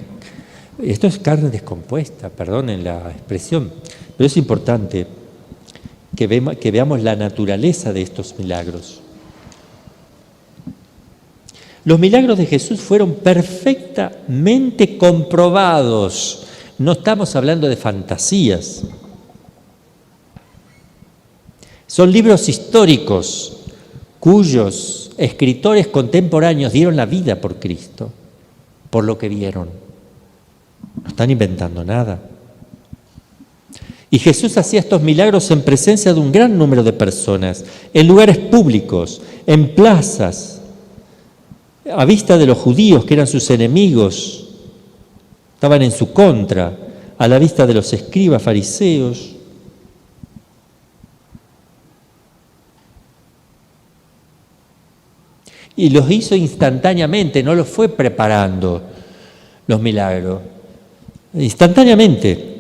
Esto es carne descompuesta, perdonen la expresión, pero es importante que veamos la naturaleza de estos milagros. Los milagros de Jesús fueron perfectamente comprobados. No estamos hablando de fantasías. Son libros históricos cuyos escritores contemporáneos dieron la vida por Cristo, por lo que vieron. No están inventando nada. Y Jesús hacía estos milagros en presencia de un gran número de personas, en lugares públicos, en plazas, a vista de los judíos que eran sus enemigos, estaban en su contra, a la vista de los escribas, fariseos. Y los hizo instantáneamente, no los fue preparando los milagros. Instantáneamente.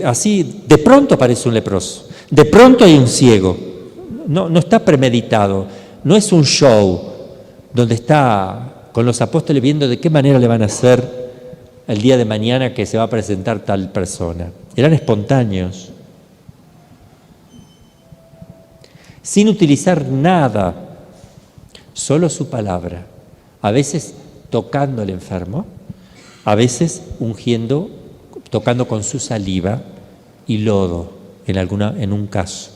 Así, de pronto aparece un leproso, de pronto hay un ciego. No está premeditado, no es un show donde está con los apóstoles viendo de qué manera le van a hacer el día de mañana que se va a presentar tal persona. Eran espontáneos, sin utilizar nada. Solo su palabra, a veces tocando al enfermo, a veces ungiendo, tocando con su saliva y lodo en un caso,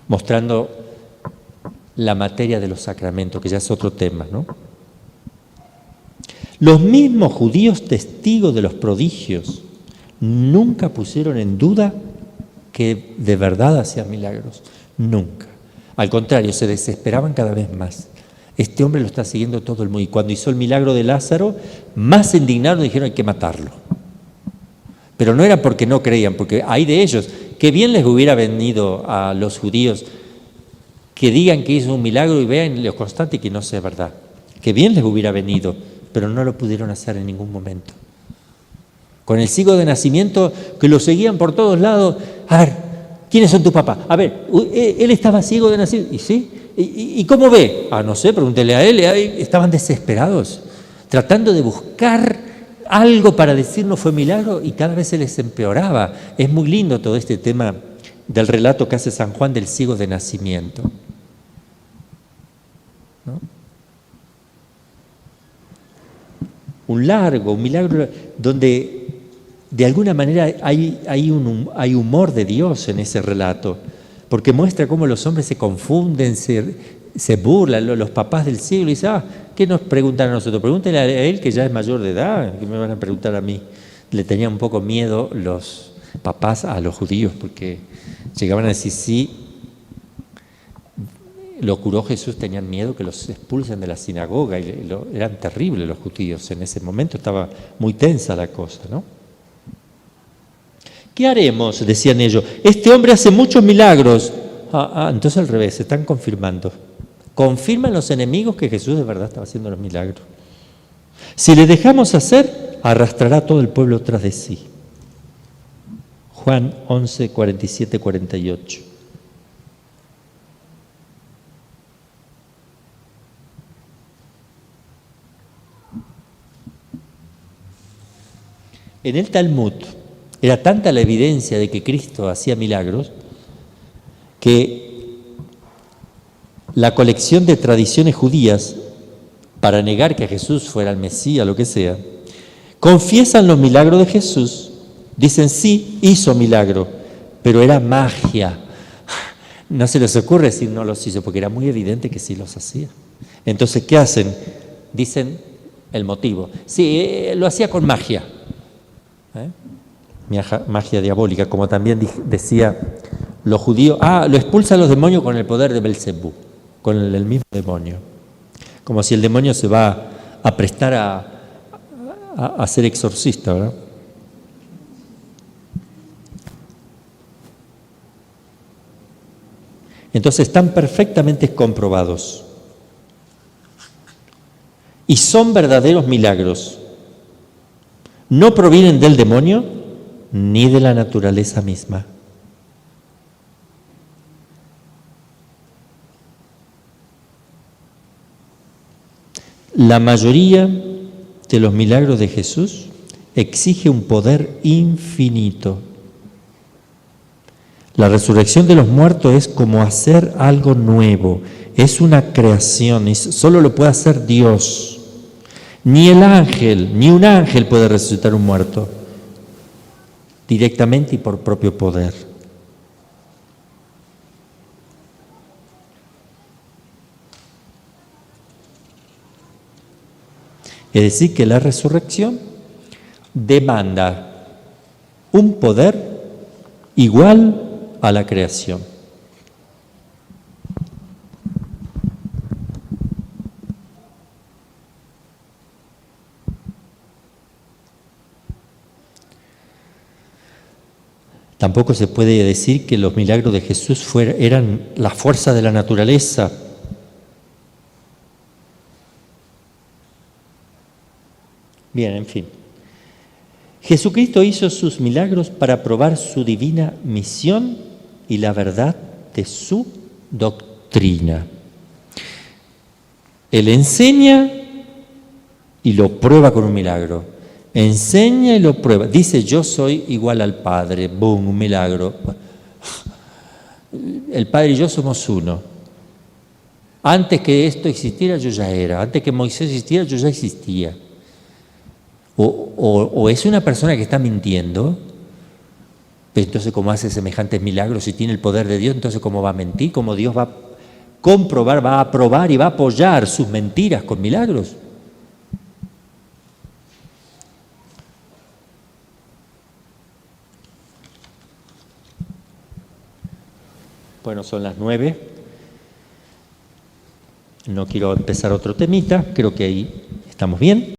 mostrando la materia de los sacramentos, que ya es otro tema, ¿no? Los mismos judíos testigos de los prodigios nunca pusieron en duda que de verdad hacía milagros, nunca. Al contrario, se desesperaban cada vez más. Este hombre lo está siguiendo todo el mundo. Y cuando hizo el milagro de Lázaro, más se indignaron y dijeron hay que matarlo. Pero no era porque no creían, porque hay de ellos. Qué bien les hubiera venido a los judíos que digan que hizo un milagro y vean lo constante que no sea verdad. Qué bien les hubiera venido, pero no lo pudieron hacer en ningún momento. Con el ciego de nacimiento, que lo seguían por todos lados. A ver, ¿quiénes son tus papás? A ver, él estaba ciego de nacimiento. ¿Y sí? ¿Y cómo ve? No sé, pregúntele a él. Estaban desesperados, tratando de buscar algo para decir no fue milagro y cada vez se les empeoraba. Es muy lindo todo este tema del relato que hace San Juan del ciego de nacimiento, ¿no? Un milagro donde de alguna manera hay humor de Dios en ese relato, porque muestra cómo los hombres se confunden, se burlan los papás del siglo y dicen, ¿qué nos preguntan a nosotros? Pregúntenle a él que ya es mayor de edad, ¿qué me van a preguntar a mí? Le tenían un poco miedo los papás a los judíos porque llegaban a decir, sí, lo curó Jesús, tenían miedo que los expulsen de la sinagoga y eran terribles los judíos. En ese momento estaba muy tensa la cosa, ¿no? ¿Qué haremos?, decían ellos. Este hombre hace muchos milagros. Entonces al revés, se están confirmando. Confirman los enemigos que Jesús de verdad estaba haciendo los milagros. Si le dejamos hacer, arrastrará a todo el pueblo tras de sí. Juan 11, 47, 48. En el Talmud era tanta la evidencia de que Cristo hacía milagros que la colección de tradiciones judías, para negar que Jesús fuera el Mesías, lo que sea, confiesan los milagros de Jesús, dicen sí, hizo milagro, pero era magia. No se les ocurre decir no los hizo, porque era muy evidente que sí los hacía. Entonces, ¿qué hacen? Dicen el motivo. Sí, lo hacía con magia. Magia diabólica, como también decía los judíos. Lo expulsan los demonios con el poder de Belcebú, con el mismo demonio. Como si el demonio se va a prestar a ser exorcista, ¿verdad? Entonces están perfectamente comprobados. Y son verdaderos milagros. No provienen del demonio ni de la naturaleza misma. La mayoría de los milagros de Jesús exige un poder infinito. La resurrección de los muertos es como hacer algo nuevo, es una creación, y solo lo puede hacer Dios. Ni el ángel, ni un ángel puede resucitar un muerto directamente y por propio poder. Es decir, que la resurrección demanda un poder igual a la creación. Tampoco se puede decir que los milagros de Jesús eran la fuerza de la naturaleza. Bien, en fin. Jesucristo hizo sus milagros para probar su divina misión y la verdad de su doctrina. Él enseña y lo prueba con un milagro. Enseña y lo prueba. Dice, yo soy igual al Padre. ¡Bum! Un milagro. El Padre y yo somos uno. Antes que esto existiera, yo ya era. Antes que Moisés existiera, yo ya existía. O es una persona que está mintiendo, pero entonces ¿cómo hace semejantes milagros? Si tiene el poder de Dios, entonces ¿cómo va a mentir? ¿Cómo Dios va a comprobar, va a aprobar y va a apoyar sus mentiras con milagros? Bueno, son las 9. No quiero empezar otro temita, creo que ahí estamos bien.